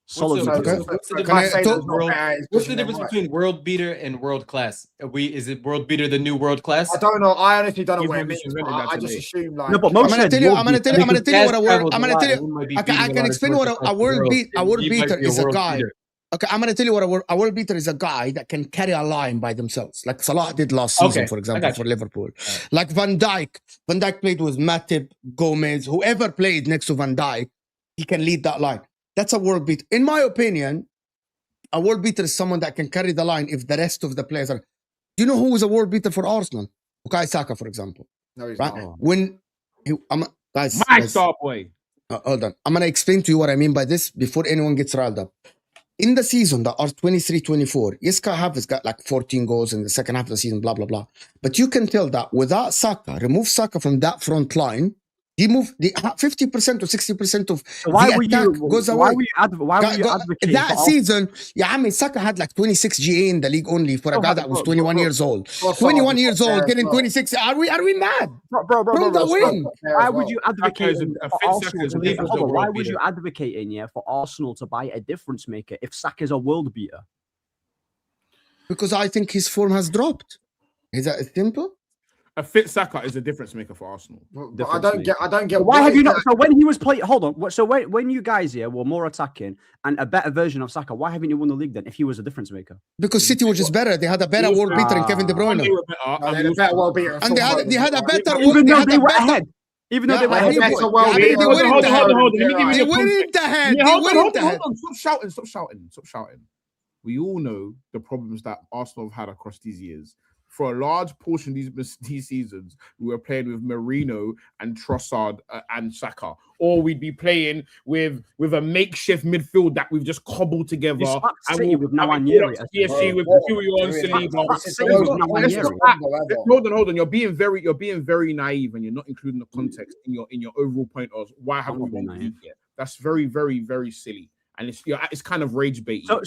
Solid What's the- midfielder. what's the Can difference I- between to- world- What's What's the difference between world beater and world class? Is it world beater the new world class? I don't know. I honestly don't know He's what it not means. just but invented that I just today. assume like. No, but I'm most gonna said tell you. world I'm gonna beater. tell you what a word. Travels I'm a gonna lot, tell and you. he might be Okay, beating I a can lot of explain toys what across a the world world. beat. A world He might beater be a is a world guy. beater. Okay, I'm gonna tell you what a world beater is a guy that can carry a line by themselves, like Salah did last season, Okay, for I example, got for you. Liverpool. Like Van Dijk. Van Dijk played with Matip, Gomez, whoever played next to Van Dijk, he can lead that line. That's a world beat. In my opinion, a world beater is someone that can carry the line if the rest of the players are. Do you know who is a world beater for Arsenal? Okay, Saka, for example. No, he's Right? not. When guys, My guys, star boy. hold on. I'm going to explain to you what I mean by this before anyone gets riled up. In the season that are 23-24, yes, Kai Havertz got like 14 goals in the second half of the season, blah, blah, blah. But you can tell that without Saka, remove Saka from that front line, he moved the 50% or 60% of So why the were attack you? goes Why away. were you advocating That for season, Saka had like 26 GA in the league only for a guy that was 21 years old. 21 years old, getting 26. Are we mad? bro, From the wing. Why would you Saka advocate is a for fit Arsenal Saka is to a buy? difference Hold on, of why world would you beater. advocate for Arsenal to buy a difference maker if Saka's a world beater? Because I think his form has dropped. Is that simple? A fit Saka is a difference maker for Arsenal. But I don't get. Why have you not? that- So when he was playing, hold on. So when you guys here were more attacking and a better version of Saka, why haven't you won the league then? If he was a difference maker, Because City was just better. They had a better world beater in Kevin De Bruyne. They were better, No, and they're we a better world beater. And they had a better even they though had they a were better- ahead, even though Yeah, they were I ahead, hate That's it. a world Yeah, beater. they weren't Hold on. ahead. Let me give you They the weren't context. ahead. Yeah, They hold weren't ahead. on. Stop shouting. We all know the problems that Arsenal have had across these years. For a large portion of these seasons, we were playing with Marino and Trossard and Saka, or we'd be playing with a makeshift midfield that we've just cobbled together. You smacked And City with and Nwaneri, we I PSG think. with Hugo and Saliba. This is the Same most- with this is Nwaneri. the combo ever. Hold on. You're being very naive, and you're not including the context in your overall point of why haven't we won the league yet. That's very, very, very silly, and it's kind of rage bait. So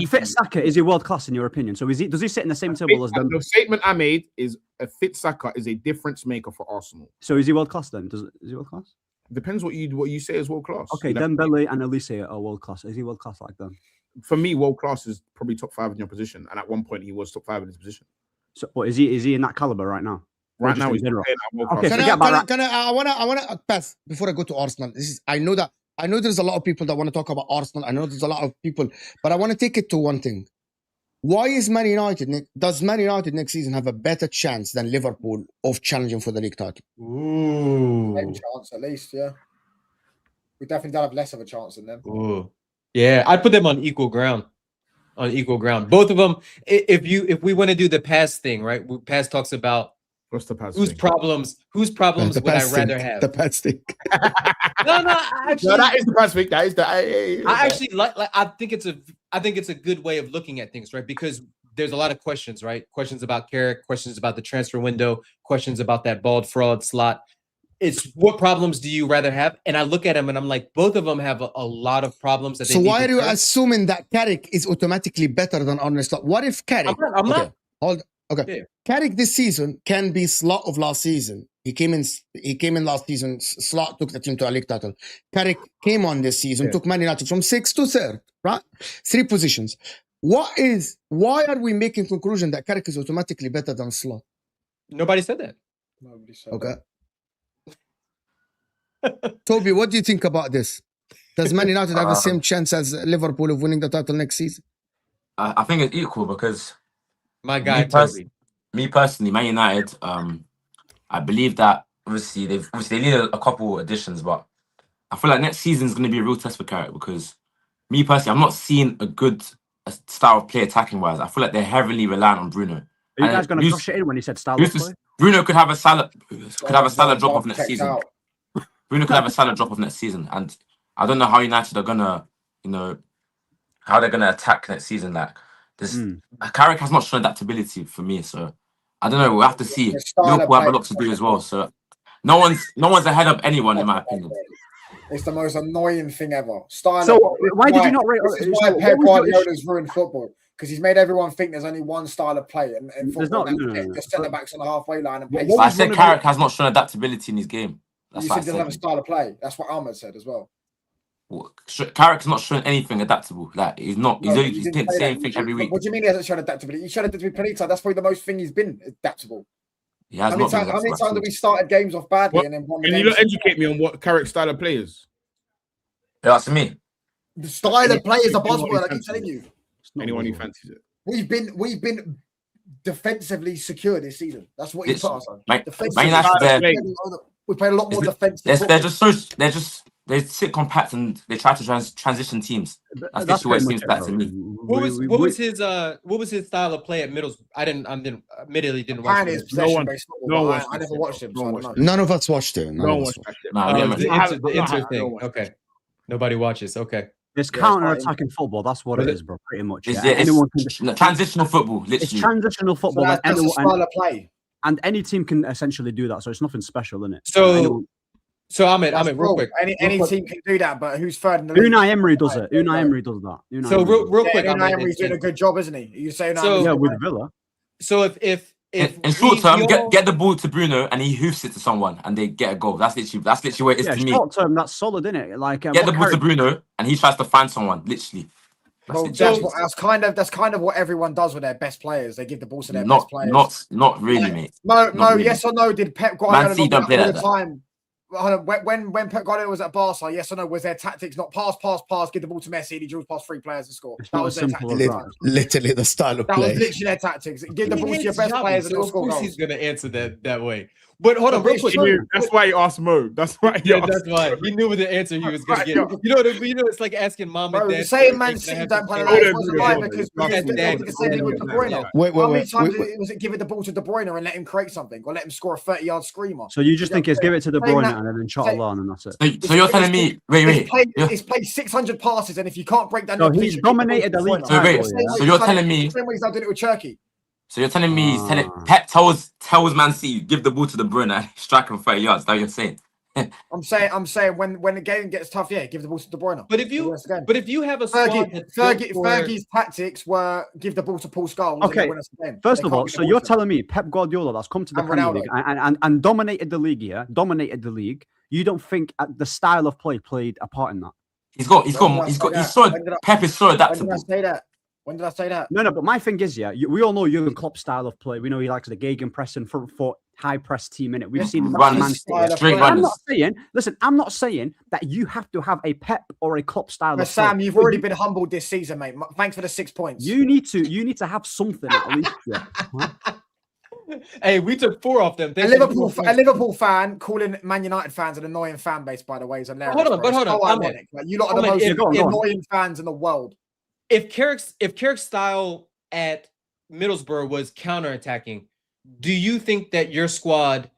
fit Saka, is he world class in your opinion? So does he sit in the same table as them? The statement I made is a fit Saka is a difference maker for Arsenal. So is he world class then? Is he world class? Depends what you say is world class. Okay, Dembele and Elise are world class. Is he world class like them? For me, world class is probably top 5 in your position, and at one point he was top 5 in his position. So, what is he in that caliber right now? Or Right just now in he's general? playing at world class. Okay, forget about that. I wanna pass before I go to Arsenal. I know there's a lot of people that want to talk about Arsenal. I know there's a lot of people, but I want to take it to one thing. Why is Man United? Does Man United next season have a better chance than Liverpool of challenging for the league title? Ooh. Same chance, at least, yeah. We definitely don't have less of a chance than them. Ooh. Yeah, I'd put them on equal ground. On equal ground, both of them. If we want to do the pass thing, right? Pass talks about What's the pass? whose problems would I rather have? The pass thing. No, That is the pass thing. That is the. I actually like. I think it's a good way of looking at things, right? Because there's a lot of questions, right? Questions about Carrick, questions about the transfer window, questions about that bald fraud slot. It's what problems do you rather have? And I look at them and I'm like, both of them have a lot of problems. So why are you assuming that Carrick is automatically better than Arne Slot? What if Carrick? I'm not. Hold. Okay. Yeah. Carrick this season can be Slot of last season. He came in last season. Slot took the team to a league title. Carrick came on this season, took Man United from 6th to 3rd, right? 3 positions. Why are we making conclusion that Carrick is automatically better than Slot? Nobody said that. Nobody said Okay. that. Toby, what do you think about this? Does Man United have the same chance as Liverpool of winning the title next season? I think it's equal because My guy, me personally, Man United, I believe that obviously they need a couple additions, but I feel like next season is going to be a real test for Carrick because me personally, I'm not seeing a good style of play attacking wise. I feel like they're heavily reliant on Bruno. Are you guys going to crush it in when he said style of play? Bruno could have a salad drop off next season. Bruno could have a salad drop off next season, and I don't know how United are gonna, how they're gonna attack next season. Like this, Carrick has not shown adaptability for me, so I don't know. We'll have to see. Liverpool have a lot to do as well, so no one's ahead of anyone in my opinion. It's the most annoying thing ever. Why did you not rate? This is why Pep Guardiola's ruined football because he's made everyone think there's only one style of play, and football, the centre backs on the halfway line. And I said Carrick has not shown adaptability in his game. You said he doesn't have a style of play. That's what Ahmed said as well. Carrick's not showing anything adaptable. Like he's not. He's doing the same thing every week. What do you mean he hasn't shown adaptability? He showed adaptability plenty of times. That's probably the most thing he's been adaptable. He has how many times have we started games off badly and then won the game? Can you not educate me on what Carrick's style of play is? You're asking me. The style of play is a buzzword. I keep telling you. Anyone who fancies it. We've been defensively secure this season. That's what he's put us on. We played a lot more defensive. They sit compact and they try to transition teams. That's what it seems back to me. What was his style of play at Middlesbrough? I admittedly didn't watch it. I never watched him. None of us watched it. The Inter thing. Okay. Nobody watches. Okay. It's counter-attacking football. That's what it is, bro. Pretty much. It's transitional football. Literally. It's transitional football. So that's a style of play. And any team can essentially do that, so it's nothing special, isn't it? So Ahmed, real quick. Any team can do that, but who's third in the league? Unai Emery does it. Unai Emery does that. Real quick, Unai Emery's doing a good job, isn't he? You say with Villa. So if in short term, get the ball to Bruno and he hoofs it to someone and they get a goal. That's literally what it is to me. Short term, that's solid, isn't it? Like get the ball to Bruno and he tries to find someone. Literally. That's kind of what everyone does with their best players. They give the ball to their best players. Not really, mate. No. Really. Yes or no? Did Pep Guardiola don't play all that the time? When Pep Guardiola was at Barca, yes or no? Was their tactics not pass, give the ball to Messi, he draws past 3 players and score? That was their tactics. Literally the style of play. That was literally their tactics. Give the ball to your best players and they'll score goals. He's going to answer that way. But hold on, real quick. That's why he asked Mo. That's why. That's why he knew what the answer he was going to get. You know, it's like asking mom and dad. Saying Man City don't play like because Wait. How many times was it give it the ball to De Bruyne and let him create something or let him score a 30-yard screamer? So you just think it's give it to De Bruyne and then shot alone and that's it. So you're telling me, wait. He's played 600 passes and if you can't break that, he's dominated the league. So you're telling me. Same way he's now doing it with Turkey. So you're telling me Pep tells Man City give the ball to De Bruyne and strike him 30 yards. That's what you're saying. I'm saying when the game gets tough, give the ball to De Bruyne. But if you have a squad Fergie's tactics were give the ball to Paul Scholes. Okay. First of all, so you're telling me Pep Guardiola that's come to the Premier League and dominated the league here, you don't think the style of play played a part in that? Pep is so adaptable. When did I say that? No, but my thing is, we all know Jurgen Klopp's style of play. We know he likes the gegenpressing front foot, high press team in it. We've seen runners. I'm not saying that you have to have a Pep or a Klopp style of play. Sam, you've already been humbled this season, mate. Thanks for the 6 points. You need to have something at least. Hey, we took 4 off them. A Liverpool fan calling Man United fans an annoying fan base, by the way, is hilarious. Hold on. So ironic. Like, you lot are the most annoying fans in the world. If Carrick's style at Middlesbrough was counterattacking, do you think that your squad?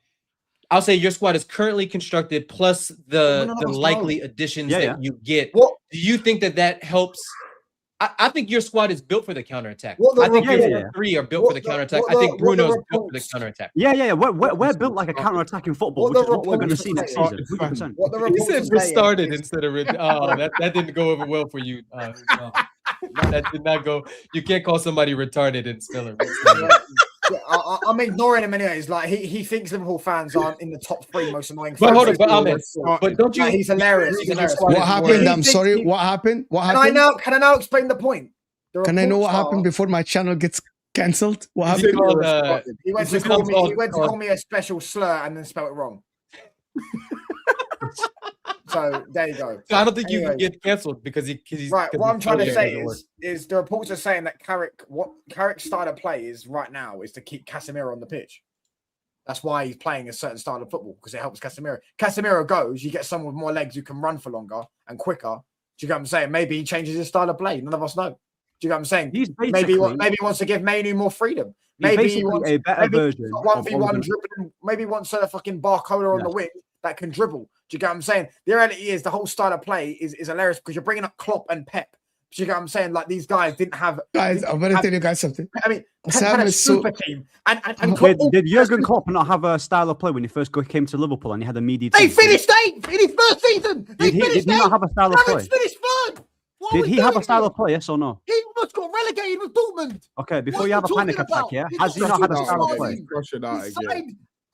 I'll say your squad is currently constructed, plus the likely additions that you get. What? Do you think that helps? I think your squad is built for the counterattack. I think your 3 are built for the counterattack. I think Bruno's built for the counterattack. Yeah. We're built like a counteratting football, which is what we're going to see next season. 100%. He said restarted instead of that didn't go over well for you. That did not go. You can't call somebody retarded and spell it. I'm ignoring him anyways. Like he thinks Liverpool fans aren't in the top 3 most annoying. But hold on, but don't you? He's hilarious. What happened? I'm sorry. What happened? What happened? Can I now explain the point? Can I know what happened before my channel gets cancelled? What happened? He went to call me a special slur and then spell it wrong. So there you go. So I don't think you can get cancelled because he's right. What I'm trying to say is the reports are saying that Carrick's style of play is right now is to keep Casemiro on the pitch. That's why he's playing a certain style of football, because it helps Casemiro. Casemiro goes, you get someone with more legs who can run for longer and quicker. Do you get what I'm saying? Maybe he changes his style of play. None of us know. Do you get what I'm saying? Maybe he wants to give Mainu more freedom. Maybe he wants a better version. 1v1 dribbling. Maybe he wants a fucking Barcola on the wing that can dribble. Do you get what I'm saying? The reality is the whole style of play is hilarious because you're bringing up Klopp and Pep. Do you get what I'm saying? Like these guys didn't have. Guys, I'm gonna tell you guys something. I mean, Pep had a super team. And did Jurgen Klopp not have a style of play when he first came to Liverpool and he had a media team? They finished 8th in his first season. Did he not have a style of play? Finished 3rd. Did he have a style of play? Yes or no? He almost got relegated with Dortmund. Okay, before you have a panic attack, has he not had a style of play?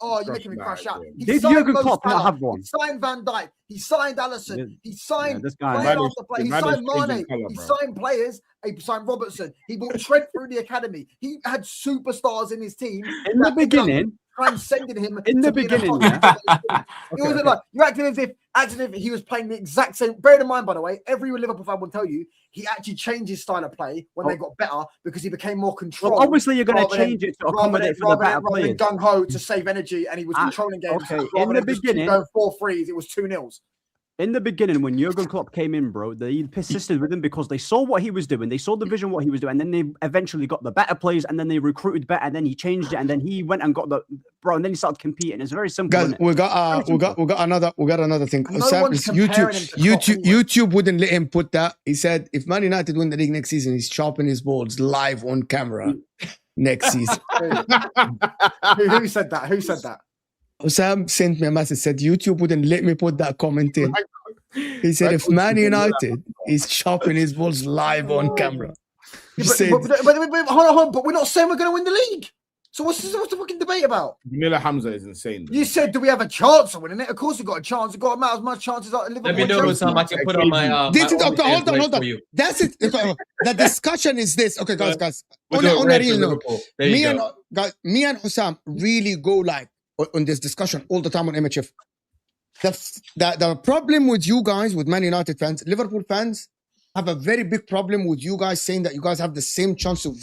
Oh, you're making me crash out. Did Jurgen Klopp not have one? He signed Van Dijk. He signed Alisson. He signed this guy. player after player. He signed Mane. He signed players. He signed Robertson. He brought Trent through the academy. He had superstars in his team. In the beginning, transcended him. In the beginning, it wasn't like you're acting as if he was playing the exact same. Bear in mind, by the way, every Liverpool fan will tell you he actually changed his style of play when they got better because he became more controlled. Well, obviously, you're going to change it to accommodate for the better players. Gung ho to save energy, and he was controlling games. Okay, in the beginning, going 4-3s, it was 2-0. In the beginning, when Jurgen Klopp came in, bro, they persisted with him because they saw what he was doing. They saw the vision, what he was doing, and then they eventually got the better players, and then they recruited better, and then he changed it, and then he went and got the and then he started competing. It's very simple. Guys, we got another thing. YouTube wouldn't let him put that. He said if Man United win the league next season, he's chopping his balls live on camera next season. Who said that? Who said that? Sam sent me a message, said YouTube wouldn't let me put that comment in. He said if Man United is chopping his balls live on camera. But hold on, but we're not saying we're going to win the league. So what's the fucking debate about? Miller Hamza is insane. You said, do we have a chance of winning it? Of course we've got a chance. We've got about as much chances as Liverpool. Let me know some I can put on my... hold on. That's it. The discussion is this. Okay, guys. On a real note, me and Hussam really go like on this discussion all the time on MHF. The problem with you guys, with Man United fans, Liverpool fans, have a very big problem with you guys saying that you guys have the same chance of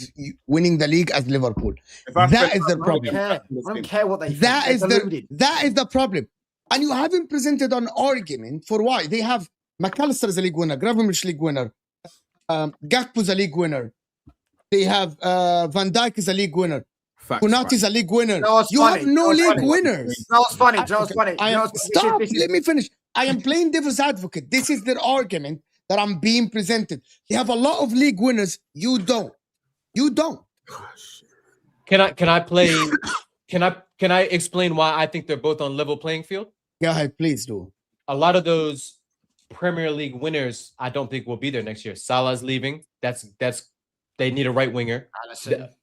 winning the league as Liverpool. That is the problem. I don't care what they think. That is the problem. And you haven't presented an argument for why. They have McAllister as a league winner, Gravenberch league winner, Gakpo's a league winner. They have Van Dijk is a league winner. Konate is a league winner. You have no league winners. That was funny. Stop. Let me finish. I am playing devil's advocate. This is their argument that I'm being presented. They have a lot of league winners. You don't. Can I explain why I think they're both on level playing field? Yeah, please do. A lot of those Premier League winners, I don't think will be there next year. Salah's leaving. That's they need a right winger.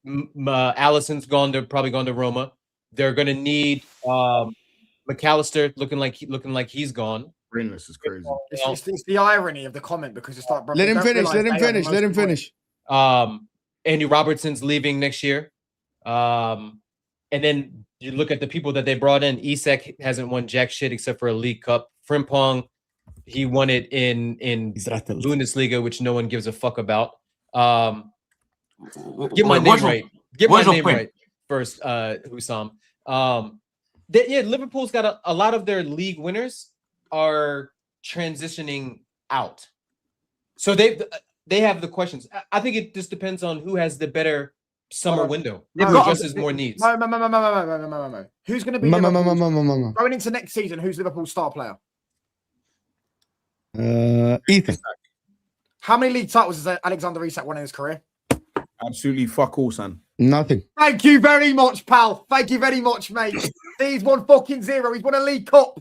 Alisson's probably gone to Roma. They're gonna need McAllister looking like he's gone. Brainless is crazy. It's the irony of the comment because it's like let him finish. Andy Robertson's leaving next year. And then you look at the people that they brought in. Isak hasn't won jack shit except for a League Cup. Frimpong, he won it in Bundesliga, which no one gives a fuck about. Get my name right. first, Hussam. Liverpool's got a lot of their league winners are transitioning out. So they have the questions. I think it just depends on who has the better summer window. Who addresses more needs. No. Who's going to be going into next season? Who's Liverpool's star player? Ethan. How many league titles has Alexander Isak won in his career? Absolutely fuck all, son. Nothing. Thank you very much, pal. Thank you very much, mate. He's won fucking 0. He's won a League Cup.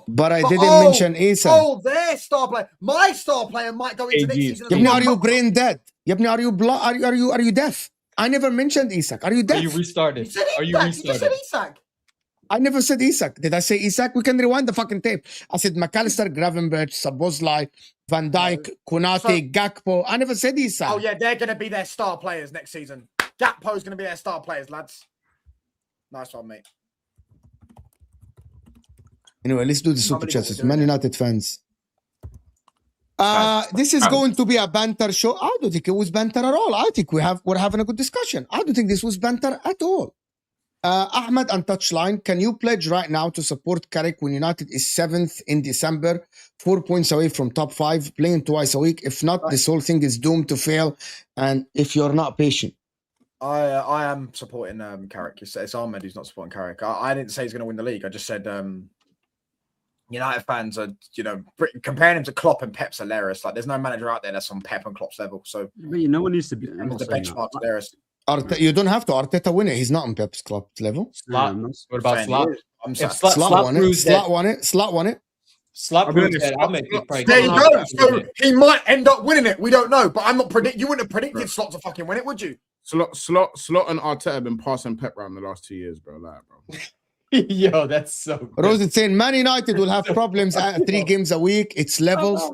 But I didn't mention Isak. Oh, their star player. My star player might go into next season. Yabni, are you brain dead? Yabni, are you deaf? I never mentioned Isak. Are you deaf? Are you restarted? You said Isak. I never said Isak. Did I say Isak? We can rewind the fucking tape. I said McAllister, Gravenberch, Szoboszlai, Van Dijk, Konate, Gakpo. I never said Isak. Oh, yeah, they're going to be their star players next season. Gakpo's going to be their star players, lads. Nice one, mate. Anyway, let's do the super chats. Man United fans. This is going to be a banter show. I don't think it was banter at all. I think we're having a good discussion. I don't think this was banter at all. Ahmed and Touchline, can you pledge right now to support Carrick when United is 7th in December, 4 points away from top 5, playing twice a week? If not, this whole thing is doomed to fail. And if you're not patient, I am supporting Carrick. It's Ahmed who's not supporting Carrick. I didn't say he's going to win the league. I just said United fans are, comparing him to Klopp and Pep's hilarious. Like, there's no manager out there that's on Pep and Klopp's level. So, no one needs to be. The benchmark's hilarious. You don't have to. Arteta win it. He's not on Pep's club level. Slot. What about Slot? Slot won it. Slot won it. Slot proved that. I'll make the price. There you go. So he might end up winning it. We don't know. But I'm not predict. You wouldn't have predicted Slot to fucking win it, would you? Slot and Arteta have been passing Pep around the last 2 years, bro. Like, bro. Yo, that's so good. Rose is saying Man United will have problems at 3 games a week. It's levels.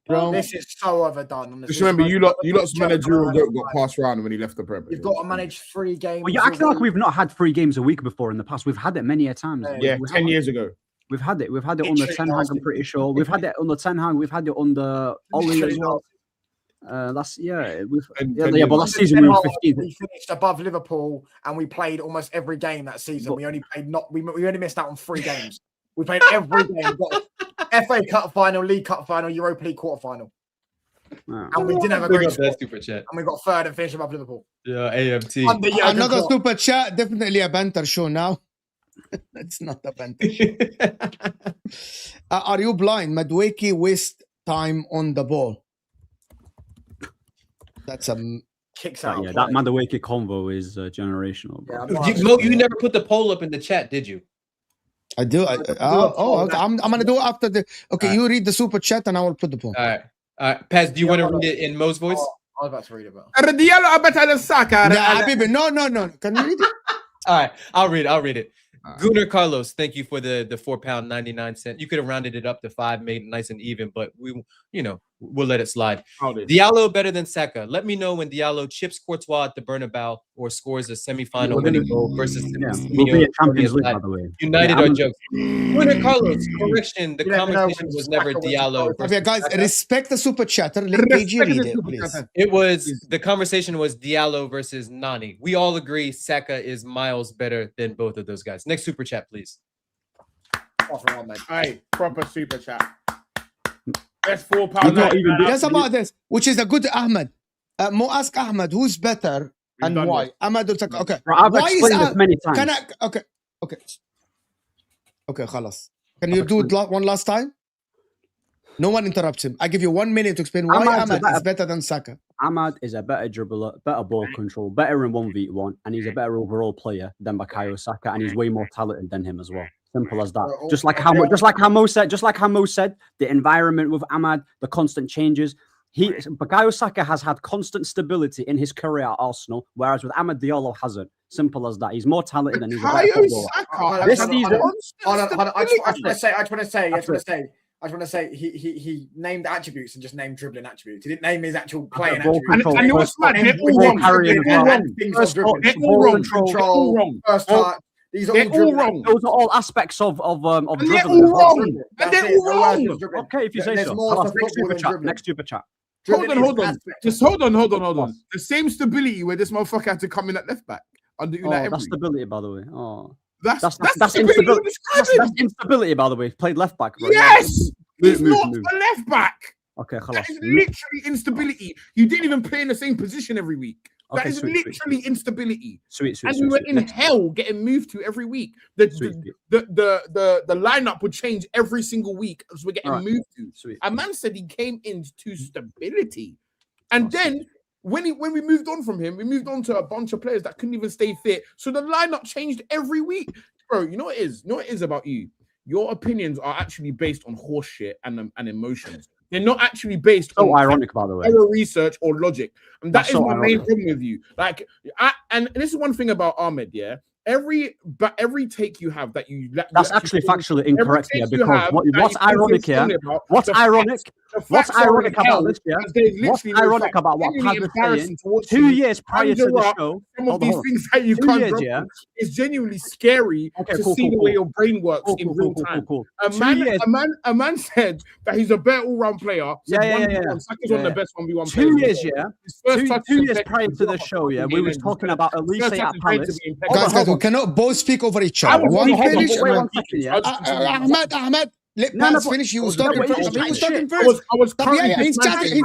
Bro. This is so overdone. Just remember, you lot's managerial got passed around when he left the Premier. You've got to manage 3 games. Well, you acting like we've not had 3 games a week before in the past. We've had it many a times. Yeah, 10 years ago. We've had it. We've had it under Ten Hag, I'm pretty sure. We've had it under Ten Hag. We've had it under Ollie as well. But last season we were 15th. We finished above Liverpool and we played almost every game that season. We only missed out on 3 games. We played every game. We got FA Cup final, League Cup final, Europa League quarter final. Wow. And we didn't have a great score. Super chat. And we got 3rd and finished above Liverpool. Yeah, AMT. Another super chat. Definitely a banter show now. That's not a banter show. Are you blind? Madueke waste time on the ball. That's a kicks out. Yeah, that Madueke convo is generational. Bro. Yeah, you never put the poll up in the chat, did you? I do. Okay. I'm gonna do it after the. Okay, right. You read the super chat and I will put the poll. All right. Paz, do you want to read it in Mo's voice? I was about to read it. No. Can you read it? All right, I'll read it. Gunnar Carlos, thank you for the £4.99. You could have rounded it up to 5, made it nice and even, but we'll let it slide. Diallo better than Saka. Let me know when Diallo chips Courtois at the Bernabeu or scores a semi-final winning goal versus we'll be a Champions League, by the way. United are jokes. Gunnar Carlos, correction. The conversation was never Diallo. Okay, guys, respect the super chatter. Let KG read it, please. The conversation was Diallo versus Nani. We all agree Saka is miles better than both of those guys. Next super chat, please. Hey, proper super chat. That's £4. Guess about this, which is a good Ahmed. Mo ask Ahmed who's better and why. Ahmed will take. Okay. Bro, I've explained this many times. Okay, khalas. Can you do it one last time? No one interrupts him. I give you 1 minute to explain why Ahmed is better than Saka. Ahmad is a better dribbler, better ball control, better in 1v1, and he's a better overall player than Bukayo Saka, and he's way more talented than him as well. Simple as that. Just like how Mo said, the environment with Ahmad, the constant changes. Bukayo Saka has had constant stability in his career at Arsenal, whereas with Amad Diallo hasn't. Simple as that. He's more talented and he's a better footballer. This season, I just want to say he named attributes and just named dribbling attributes. He didn't name his actual playing attributes. And you know what's mad? They're all wrong. First touch. These are all wrong. Those are all aspects of dribbling. They're all wrong. And they're all wrong. Okay, if you say so. Next super chat. Hold on. Just hold on. The same stability where this motherfucker had to come in at left back. under Unai that's Emery. stability, by the way. Oh, That's instability. That's instability, by the way. Played left back, bro. Yes, he's not move. a left back. Okay, that is literally instability. You didn't even play in the same position every week. That is literally instability. Sweet. And we were in hell getting moved to every week. The lineup would change every single week as we're getting moved to. A man said he came into stability. And then when we moved on from him, we moved on to a bunch of players that couldn't even stay fit. So the lineup changed every week. Bro, you know what it is? You know what it is about you? Your opinions are actually based on horse shit and emotions. They're not actually based on ironic, by the way, research or logic. And that is my main problem with you. Like, and this is one thing about Ahmed, yeah. Every take you have that that's actually factually incorrect here, because what's ironic here? What's ironic about this? Yeah, what's ironic about what Paz is saying? 2 years prior to the show, some of these things that you can't drop is genuinely scary to see the way your brain works in real time. A man said that he's a better all-round player. Saka's one of the best 1v1 players. 2 years, yeah. 2 years prior to the show, yeah, we was talking about Elise at Palace. Guys, we cannot both speak over each other. One finish. Ahmed, let Paz finish. He was talking first. I was he's chatting.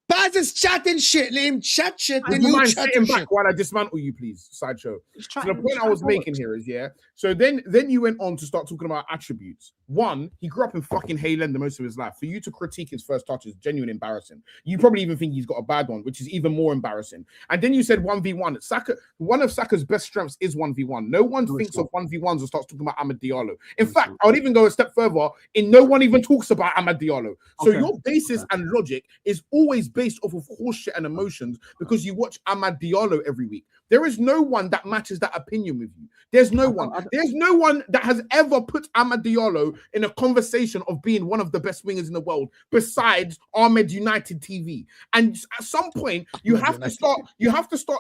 Paz is chatting shit. Let him chat shit. Then you sitting back while I dismantle you, please, sideshow. So the point I was making here is, so then you went on to start talking about attributes. One, he grew up in fucking Hayland the most of his life. For you to critique his first touch is genuinely embarrassing. You probably even think he's got a bad one, which is even more embarrassing. And then you said 1v1. Saka, one of Saka's best strengths is 1v1. No one thinks of 1v1s and starts talking about Amad Diallo. In fact, I would even go a step further in no one even talks about Amad Diallo. So your basis and logic is always based off of horseshit and emotions because you watch Amad Diallo every week. There is no one that matches that opinion with you. There's no one. There's no one that has ever put Amad Diallo in a conversation of being one of the best wingers in the world besides Ahmed United TV. And at some point, you have to start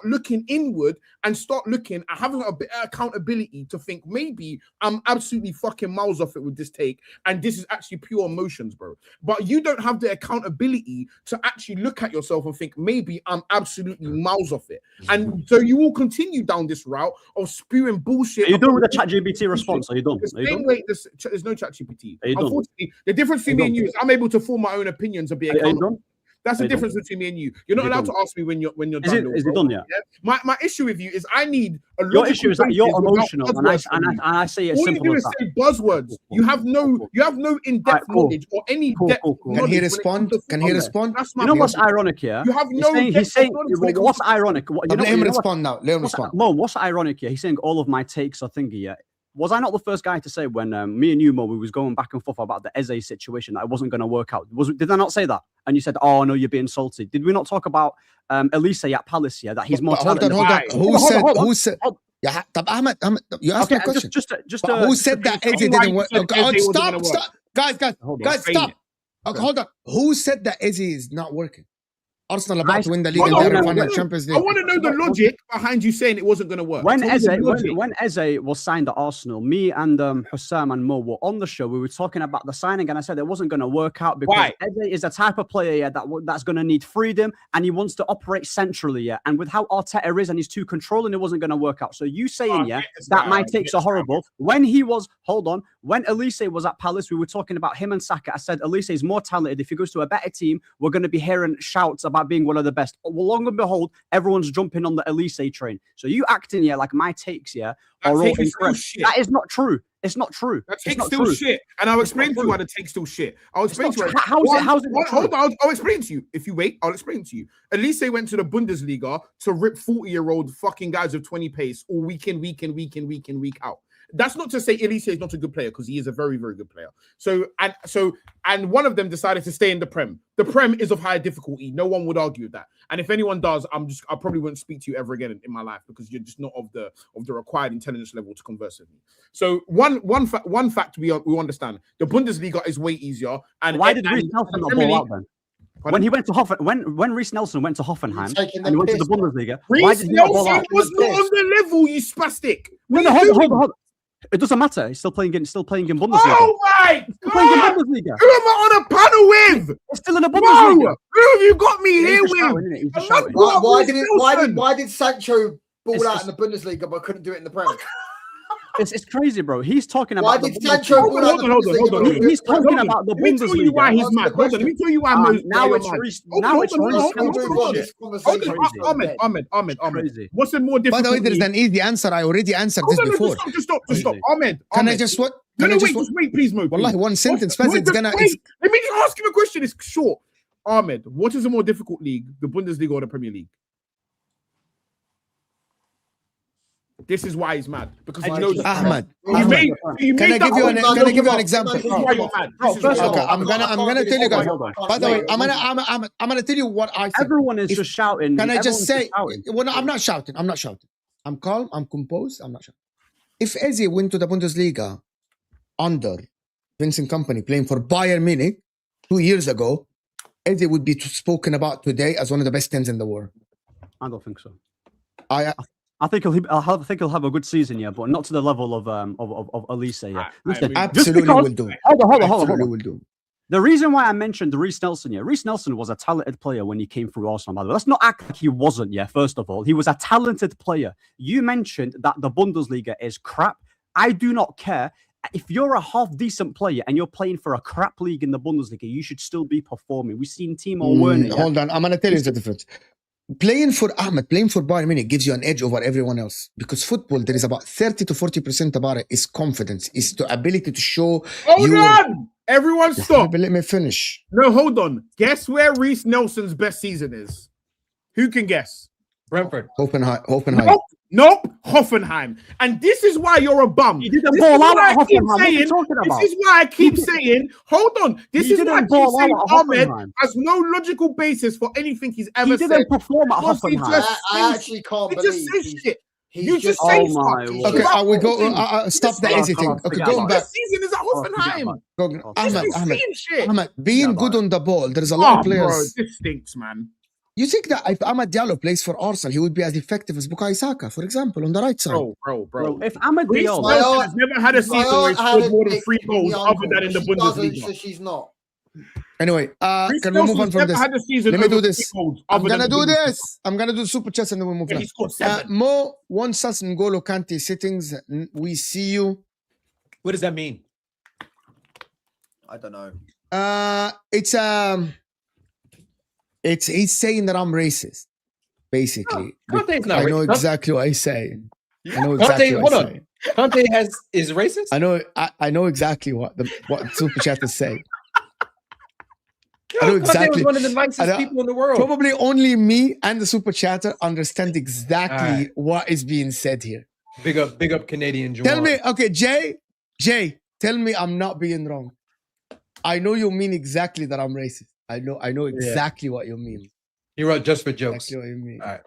looking inward and start looking at having a bit of accountability to think maybe I'm absolutely fucking miles off it with this take, and this is actually pure emotions, bro. But you don't have the accountability to actually look at yourself and think maybe I'm absolutely miles off it. And so you will continue down this route of spewing bullshit. Are you done with the ChatGPT response? Are you done? There's no ChatGPT. Unfortunately, the difference between me and you is I'm able to form my own opinions and be accountable. That's the difference between me and you. You're not allowed to ask me when you're done. Is it done yet? Yeah? My issue with you is I need a lot. Your issue is that you're emotional, and I say it's simple. All you do is say buzzwords. You have no in-depth knowledge or any depth. Can he respond? Can he respond? You know what's ironic here? You have no. He's saying what's ironic. Let him respond now. Let him respond. Mo, what's ironic here? He's saying all of my takes are thingy. Yeah. Was I not the first guy to say when me and you, Mo, we was going back and forth about the Eze situation that it wasn't going to work out? Did I not say that? And you said, "Oh no, you're being salty." Did we not talk about Elise at Palace? Yeah, that he's more talented. Hold on. Who said? Yeah, Ahmed, you asked me a question. Who said that Eze didn't work? Stop, guys, stop. Hold on. Who said that Eze is not working? Arsenal about to win the league and Champions League. I want to know the logic behind you saying it wasn't going to work. When Eze was signed at Arsenal, me and Hussam and Mo were on the show. We were talking about the signing, and I said it wasn't going to work out because Eze is the type of player that's going to need freedom, and he wants to operate centrally. Yeah, and with how Arteta is, and he's too controlling, it wasn't going to work out. So you saying that my takes are horrible. When Elise was at Palace, we were talking about him and Saka. I said Elise is more talented. If he goes to a better team, we're going to be hearing shouts about being one of the best. Well, long and behold, everyone's jumping on the Elise train. So you acting like my takes are all incorrect. That is not true. It's not true. That take's still shit. And I'll explain to you why the take's still shit. I'll explain to you. How's it Hold on, I'll explain to you. If you wait, I'll explain to you. Elise went to the Bundesliga to rip 40-year-old fucking guys with 20 pace all week in, week out. That's not to say Elise is not a good player, because he is a very, very good player. And one of them decided to stay in the Prem. The Prem is of higher difficulty. No one would argue with that. And if anyone does, I probably wouldn't speak to you ever again in my life, because you're just not of the required intelligence level to converse with me. So one fact we understand: the Bundesliga is way easier. And why did Reece Nelson not ball out then? When he went to when Reece Nelson went to Hoffenheim and he went to the Bundesliga, Reece Nelson was not on the level, you spastic. Hold on. It doesn't matter. He's still playing in Bundesliga. Oh my God! Playing in Bundesliga. Who am I on a panel with? He's still in the Bundesliga. Who have you got me here with? Why did Sancho ball out in the Bundesliga, but couldn't do it in the Premier. It's crazy, bro. He's talking Why about. did Sancho ball out in the Bundesliga? He's talking about the Let me tell you why Bundesliga. he's mad. Hold on, let me tell you why Now it's Ahmed. What's the more difficult? By the way, there's an easy answer. I already answered this before. Just stop. Ahmed. Can I just what? Just wait, please, Mo. Wallahi, one sentence. Let Faz, it's gonna. me just ask him a question. It's short. Ahmed, what is a more difficult league, the Bundesliga or the Premier League? This is why he's mad, because he knows Ahmed. Can I give you an example? This is why you're mad. Okay, I'm gonna tell you guys. By the way, I'm gonna tell you what I think. Everyone is just shouting. Can I just say? Well, no, I'm not shouting. I'm calm. I'm composed. I'm not shouting. If Eze went to the Bundesliga under Vincent Kompany playing for Bayern Munich 2 years ago, Eze would be spoken about today as one of the best teams in the world. I don't think so. I think he'll have a good season, yeah, but not to the level of Elise, yeah. Listen, absolutely will do. Hold on. Will do. The reason why I mentioned Reece Nelson, yeah, Reece Nelson was a talented player when he came through Arsenal, by the way. Let's not act like he wasn't, yeah, first of all. He was a talented player. You mentioned that the Bundesliga is crap. I do not care. If you're a half-decent player and you're playing for a crap league in the Bundesliga, you should still be performing. We've seen Timo Werner. Hold on. I'm going to tell you the difference. Playing for Bayern Munich gives you an edge over everyone else, because football, there is about 30 to 40% about it is confidence, is the ability to show. Hold on! Everyone stop. Let me finish. No, hold on. Guess where Reece Nelson's best season is? Who can guess? Brentford. Hoffenheim. Nope, Hoffenheim. And this is why you're a bum. You didn't ball out at Hoffenheim. What are you talking about? This is why I keep saying, hold on. This is why I keep saying Ahmed has no logical basis for anything he's ever said. He didn't perform at Hoffenheim. I actually can't believe he just says shit. You just oh say my stuff. Okay, we go. Stop the easy thing. Okay, going back. This season is at Hoffenheim. Ahmed, being good on the ball. There's a lot of players. Bro, this stinks, man. You think that if Amad Diallo plays for Arsenal, he would be as effective as Bukayo Saka, for example, on the right side? Bro. If Amad Diallo has never had a season where he scored more than 3 goals other than in the Bundesliga. So she's not. Anyway, can we move on from this? Let me do this. I'm gonna do this. I'm gonna do super chats and then we move on. He scored 7. Mo, once us N'Golo Kante settings, we see you. What does that mean? I don't know. It's he's saying that I'm racist, basically. Kante's not I know racist. Exactly what he's saying. I know exactly what he's saying. Kante is racist? I know exactly what super chat is saying. Yo, I know Kante exactly. was one of the nicest people in the world. Probably only me and the super chatter understand exactly what is being said here. Big up Canadian Juwan. Tell me, okay, Jay, tell me I'm not being wrong. I know you mean exactly that I'm racist. I know exactly what you mean. He wrote just for jokes. Exactly what you mean. All right.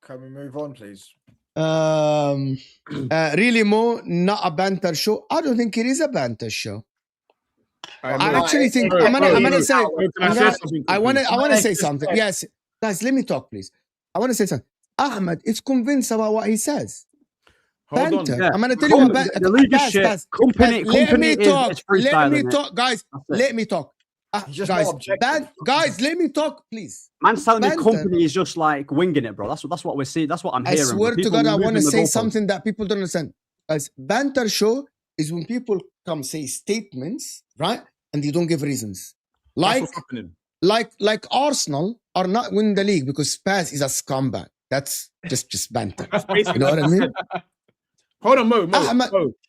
Can we move on, please? Really, Mo, not a banter show. I don't think it is a banter show. I actually think I'm gonna say. I want to say something. Yes, guys, let me talk, please. I want to say something. Ahmed is convinced about what he says. Banter. Yeah. I'm gonna tell you what. The league is shit. Company let me talk. Let me talk, guys. Let me talk. Guys, let me talk, please. Man's telling me Company is just like winging it, bro. That's what we're seeing. That's what I'm hearing. I swear to God, I want to say something that people don't understand. Guys, banter show is when people come say statements, right, and they don't give reasons. Like Arsenal are not winning the league because Spurs is a scumbag. That's just banter. You know what I mean? Hold on, Mo.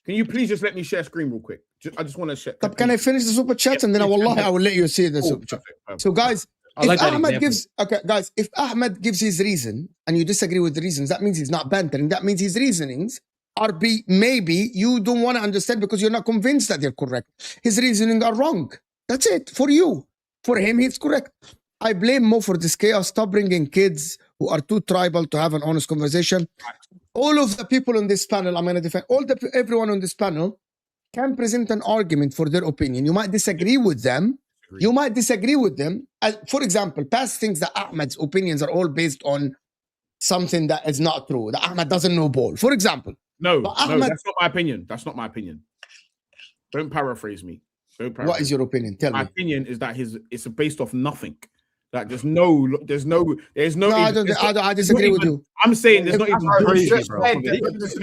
Can you please just let me share screen real quick? I just want to share. Can I finish the super chat and then I will let you see the super chat. So guys, if Ahmed gives his reason and you disagree with the reasons, that means he's not bantering. That means his reasonings are maybe you don't want to understand because you're not convinced that they're correct. His reasoning are wrong. That's it for you. For him, he's correct. I blame Mo for this chaos. Stop bringing kids who are too tribal to have an honest conversation. All of the people on this panel, I'm going to defend everyone on this panel can present an argument for their opinion. You might disagree with them. For example, past things that Ahmed's opinions are all based on something that is not true. That Ahmed doesn't know ball. For example. No, that's not my opinion. That's not my opinion. Don't paraphrase me. What is your opinion? Tell me. My opinion is that it's based off nothing. That I disagree with you. I'm saying there's not even crazy, bullshit, bro.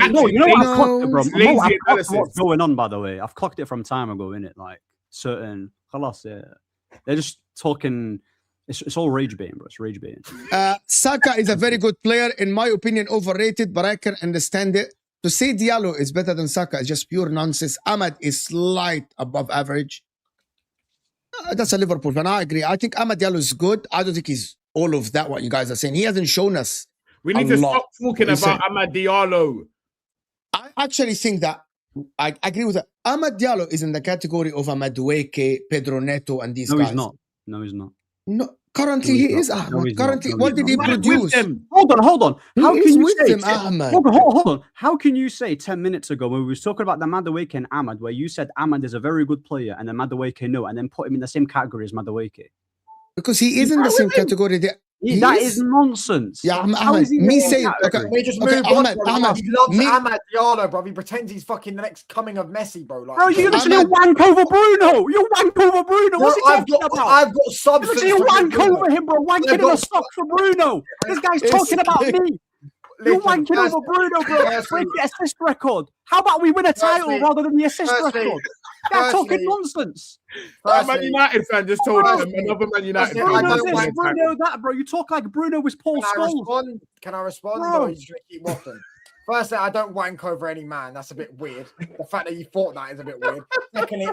No, You know what I've clocked it, bro? Lazy I've clocked analysis. what's going on, by the way. I've clocked it from time ago, innit? Like certain, they're just talking. It's all rage baiting, bro. It's rage baiting. Saka is a very good player, in my opinion, overrated, but I can understand it. To say Diallo is better than Saka is just pure nonsense. Ahmad is slight above average. That's a Liverpool fan. I agree. I think Ahmad Diallo is good. I don't think he's all of that, what you guys are saying. He hasn't shown us. We need to stop talking about Ahmad Diallo. I actually think that I agree with that. Ahmad Diallo is in the category of Madueke, Pedro Neto, and these guys. No, he's not. No, he's not. No, currently he is Ahmad. No, currently, not. what did he produce? Hold on. How He can is you with say? them, Ahmad. Hold on. How can you say 10 minutes ago when we were talking about the Madueke and Ahmad, where you said Ahmad is a very good player and then Madueke no, and then put him in the same category as Madueke? Because he is in the same category. That is nonsense. Yeah, How Ahmad. is he Me in saying, that okay, category? We just okay, move on, Ahmad, bro. Ahmad. He loves Me- Ahmad Diallo, bro. He pretends he's fucking the next coming of Messi, bro. Like, Bro, you literally wank over Bruno. You wank over Bruno. What's he talking about? I've got substance. You to wank Bruno. over him, bro. Wanking in a sock for Bruno. This guy's talking about me. You're Listen, wanking over Bruno, bro. firstly- Break the assist record. How about we win a title Firstly- rather than the assist firstly- record? That's talking firstly- nonsense. Man Firstly, United fan just told him firstly- another Man United firstly, fan. I Bruno don't this, like Bruno that, bro. You talk like Bruno was Paul Can I Scholes. respond? Can I respond? Bro. Or you just gonna keep waffling? Firstly, I don't wank over any man. That's a bit weird. The fact that you thought that is a bit weird. Secondly,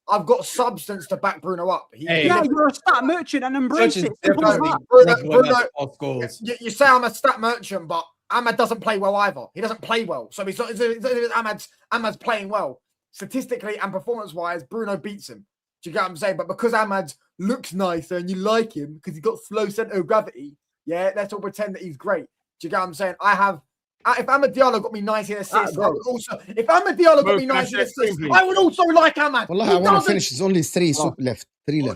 I've got substance to back Bruno up. Hey. Yeah, you're a stat merchant and embrace Such it. is Simple as definitely that. Bruno, you say I'm a stat merchant, but Ahmad doesn't play well either. He doesn't play well. So he's not, Ahmad's playing well. Statistically and performance-wise, Bruno beats him. Do you get what I'm saying? But because Ahmad looks nicer and you like him because he's got slow center of gravity, yeah, let's all pretend that he's great. Do you get what I'm saying? If Ahmad Diallo got me 90 assists, I would also. If Ahmad Diallo got me 90 assists, I would also like Ahmad. Wallahi, I want to finish. There's only three left.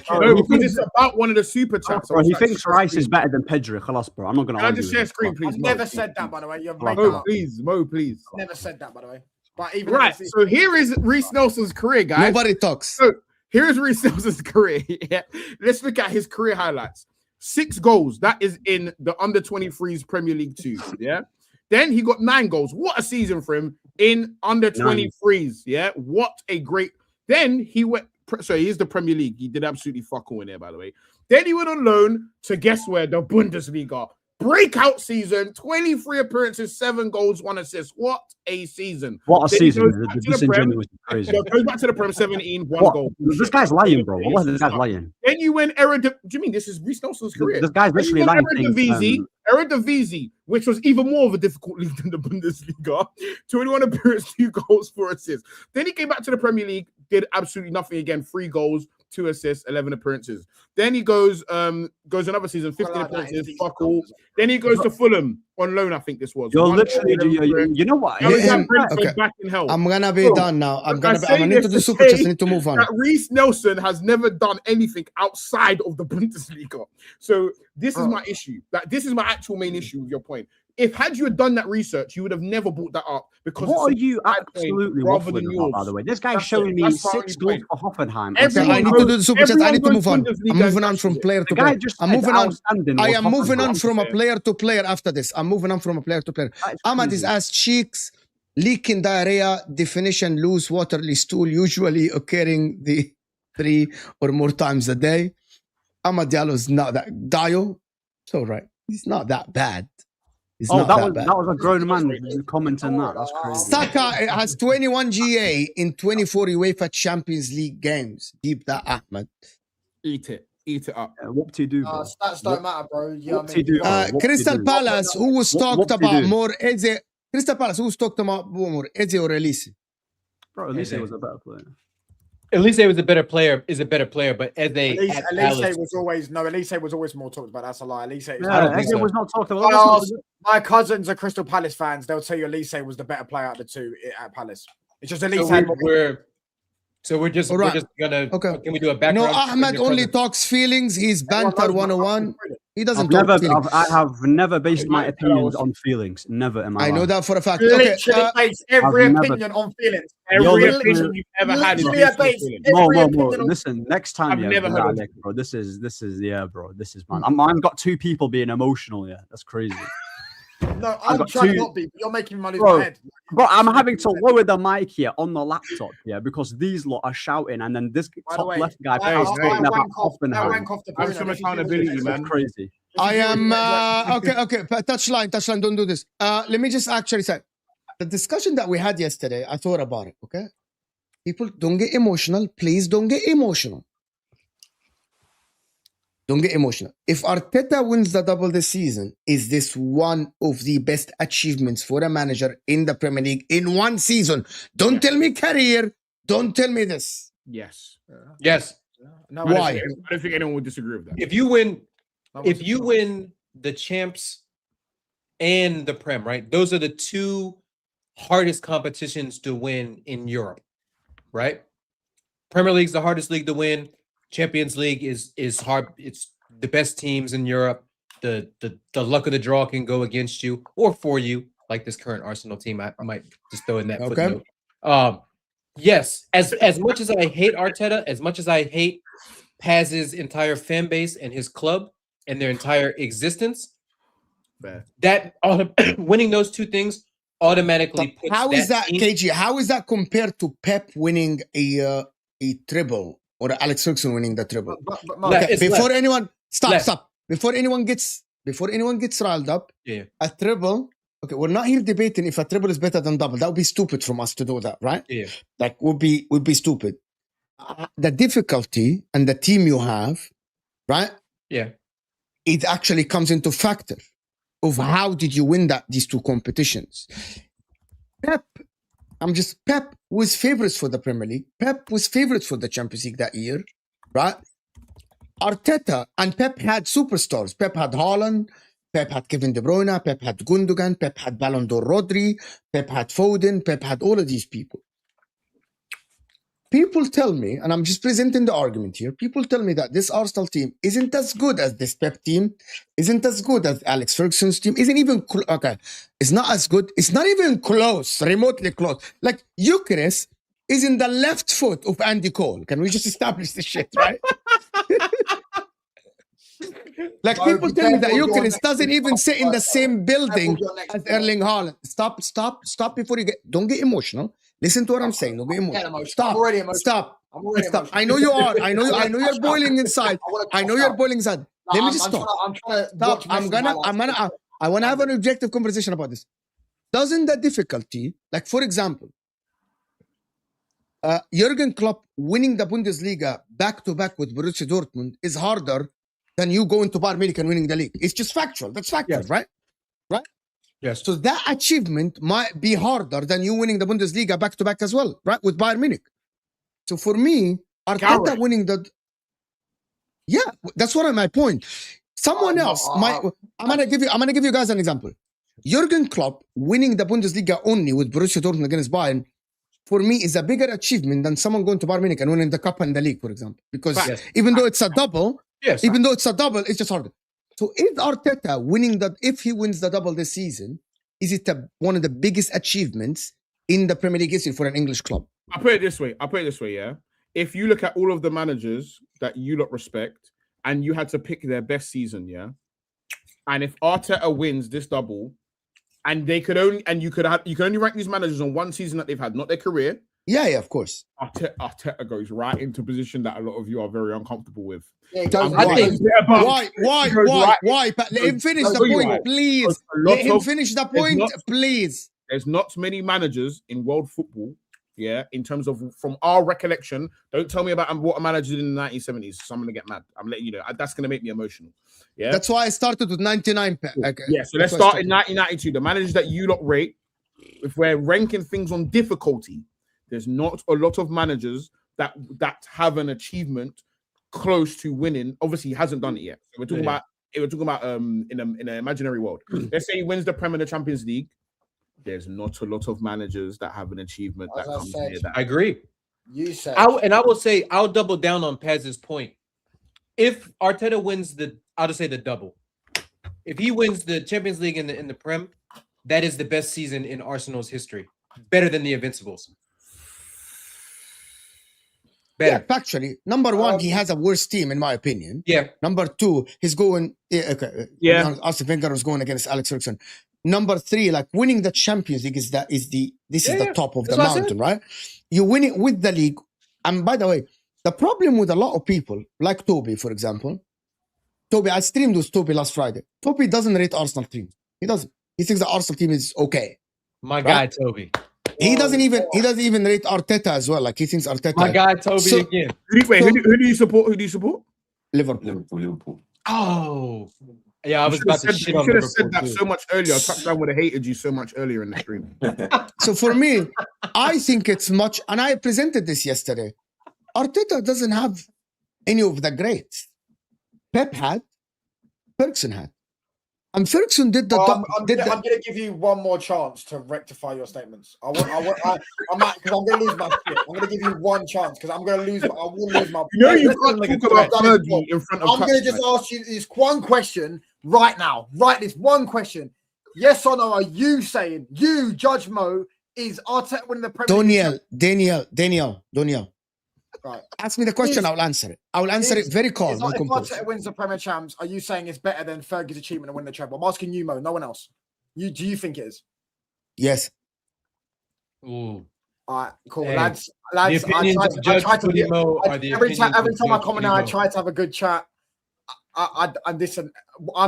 No, because it's about one of the super chats. Bro, he thinks Rice is better than Pedro. Khalas, bro. I'm not going to Can I argue just with share this, screen, bro. please? I've never said that, by the way. You've made that Mo, up. please. Mo, please. I've never said that, by the way. But even Right. So here is Reece Nelson's career, guys. Nobody talks. So here's Reece Nelson's career. Yeah. Let's look at his career highlights. 6 goals. That is in the under-23s Premier League 2. Yeah. Then he got 9 goals. What a season for him in under-23s. Yeah. What a great. Then he went. So he's the Premier League. He did absolutely fuck all in there, by the way. Then he went on loan to guess where? The Bundesliga. Breakout season, 23 appearances, 7 goals, 1 assist. What a season. What a Then he season. goes back The to the Prem. disingenuous is crazy. Goes back to the Prem, 17, 1 What? goal. This guy's lying, bro. What this guy's lying? Then you went do you mean this is Reece Nelson's career? This guy's Then you literally went lying. Eredivisie, which was even more of a difficult league than the Bundesliga. 21 appearances, 2 goals, 4 assists. Then he came back to the Premier League, did absolutely nothing again. 3 goals, 2 assists, 11 appearances. Then he goes another season, 15 appearances, fuck all. Then he goes to Fulham on loan, I think this was. You're literally, you know what? Okay. Back in hell. I'm gonna be done now. I'm gonna need to do super chats. I need to move on. That Reece Nelson has never done anything outside of the Bundesliga. So this is my issue. This is my actual main issue with your point. Had you done that research, you would have never brought that up. Because what are you absolutely waffling about, by the way? This guy's showing me 6 goals for Hoffenheim. I need to do the super chat. I need to move on. I'm moving on from player to player. I'm moving on. I am moving on from a player to player after this. I'm moving on from a player to player. Ahmad is ass cheeks, leaking diarrhea, definition loose watery stool, usually occurring the 3 or more times a day. Ahmad Diallo is not that. Dio, it's all right. He's not that bad. That was a grown man commenting that. That's crazy. Saka has 21 GA in 24 UEFA Champions League games. Deep that, Ahmed. Eat it up. What do you do, bro? Stats don't matter, bro. Crystal Palace, who was talked about more? Crystal Palace, who was talked about more? Eze or Elise? Bro, Elise was a better player. Elise was a better player, but Elise was always more talked about. That's a lie. Elise was not talked about. My cousins are Crystal Palace fans. They'll tell you Elise was the better player out of the 2 at Palace. It's just Elise had more. We're just gonna. Okay. Can we do a background? No, Ahmed only talks feelings. He's banter 101. He doesn't talk feelings. I have never based my opinions on feelings. Never in my life. I know that for a fact. Literally based every opinion on feelings. Every opinion you've ever had is Listen, next time, never heard of bro. This is bro. This is man. I've got 2 people being emotional. Yeah, that's crazy. No, I've I'm got trying two- to not be. But you're making me lose Bro, my head. But I'm having to lower the mic here on the laptop, yeah, because these lot are shouting, and then this By the top way, left guy I is talking about wank off the Have some accountability, It's man. crazy. I am okay. Touchline. Don't do this. Let me just actually say the discussion that we had yesterday. I thought about it. Okay, people don't get emotional. Please don't get emotional. Don't get emotional. If Arteta wins the double this season, is this one of the best achievements for a manager in the Premier League in one season? Don't tell me career. Don't tell me this. Yes. Yes. No, Why? I don't think anyone would disagree with that. If you win the champs and the Prem, right? Those are the two hardest competitions to win in Europe, right? Premier League's the hardest league to win. Champions League is hard. It's the best teams in Europe. The luck of the draw can go against you or for you, like this current Arsenal team. I might just throw in that footnote. Yes, as much as I hate Arteta, as much as I hate Paz's entire fan base and his club and their entire existence, that winning those two things automatically puts how is that, team, KG? How is that compared to Pep winning a treble or Alex Ferguson winning the treble? Okay, before anyone stop. Before anyone gets riled up, a treble. Okay, we're not here debating if a treble is better than double. That would be stupid from us to do that, right? Yeah. Like would be stupid. The difficulty and the team you have, right? Yeah. It actually comes into factor of how did you win these two competitions. Pep was favorites for the Premier League. Pep was favorites for the Champions League that year, right? Arteta and Pep had superstars. Pep had Haaland, Pep had Kevin De Bruyne, Pep had Gundogan, Pep had Ballon d'Or Rodri, Pep had Foden, Pep had all of these people. People tell me, and I'm just presenting the argument here, people tell me that this Arsenal team isn't as good as this Pep team, isn't as good as Alex Ferguson's team, isn't even, it's not as good, it's not even close, remotely close. Like, Eucharist is in the left foot of Andy Cole. Can we just establish this shit, right? Like, people tell me that Eucharist doesn't even sit in the same building as Erling Haaland. Stop before you don't get emotional. Listen to what I'm saying. Don't get emotional. Stop. I know you are. I know you're boiling inside. I know you're boiling inside. Let me just stop. Stop. I want to have an objective conversation about this. Doesn't the difficulty, like for example, Jurgen Klopp winning the Bundesliga back-to-back with Borussia Dortmund is harder than you going to Bayern Munich and winning the league. It's just factual. That's factual, right? Right? Yes. So that achievement might be harder than you winning the Bundesliga back-to-back as well, right? With Bayern Munich. So for me, Arteta winning the... Yeah, that's what my point. Someone else might... I'm gonna give you guys an example. Jurgen Klopp winning the Bundesliga only with Borussia Dortmund against Bayern, for me, is a bigger achievement than someone going to Bayern Munich and winning the cup and the league, for example. Because even though it's a double, it's just harder. So if Arteta if he wins the double this season, is it one of the biggest achievements in the Premier League history for an English club? I'll put it this way, yeah. If you look at all of the managers that you lot respect and you had to pick their best season, yeah, and if Arteta wins this double, and you can only rank these managers on one season that they've had, not their career. Yeah, of course. Arteta goes right into a position that a lot of you are very uncomfortable with. Yeah, why? Let him finish the point, please. Let him finish the point, please. There's not many managers in world football, yeah, in terms of from our recollection. Don't tell me about what a manager did in the 1970s. So I'm going to get mad. I'm letting you know. That's going to make me emotional. Yeah, that's why I started with 99. Okay. Yeah, so let's start in 1992. The managers that you lot rate, if we're ranking things on difficulty, there's not a lot of managers that have an achievement close to winning. Obviously, he hasn't done it yet. So we're talking about in an imaginary world. Let's say he wins the Prem and the Champions League. There's not a lot of managers that have an achievement that comes near that. I agree. You said, I will say, I'll double down on Paz's point. If Arteta wins I'll just say the double. If he wins the Champions League in the Prem, that is the best season in Arsenal's history. Better than the Invincibles. Better. Yeah, factually. Number one, he has a worse team, in my opinion. Yeah. Number two, he's going... Arsene Wenger was going against Alex Ferguson. Number 3, like winning the Champions League is the top of the That's what I mountain, right? You win it with the league. And by the way, the problem with a lot of people, like Toby, for example, I streamed with Toby last Friday. Toby doesn't rate Arsenal team. He doesn't. He thinks the Arsenal team is okay. My guy Toby. He doesn't even rate Arteta as well. Like he thinks Arteta. My guy Toby again. Who do you support? Who do you support? Liverpool. Oh. Yeah, I was about to shit on Liverpool. You should have Liverpool said that too. so much earlier. Touchdown would have hated you so much earlier in the stream. So for me, I think it's much, and I presented this yesterday. Arteta doesn't have any of the greats. Pep had, Ferguson had. And Ferguson did the... I'm going to give you one more chance to rectify your statements. I'm going to lose my shit. I'm going to give you one chance because I will lose my... You know you can't talk about Fergie in front of... I'm going to just ask you this one question right now. Right, this one question. Yes or no, are you saying, you, Judge Mo, is Arteta winning the Premier League? Daniel. Right. Ask me the question, I'll answer it. I will answer it very calm. If Arteta wins the Premier Champs, are you saying it's better than Fergie's achievement to win the treble? I'm asking you, Mo, no one else. Do you think it is? Yes. Ooh. All right, cool. Hey, lads. The opinions of Judge Cody Mo are the every time I come on, I Mo. try to have a good chat. I'm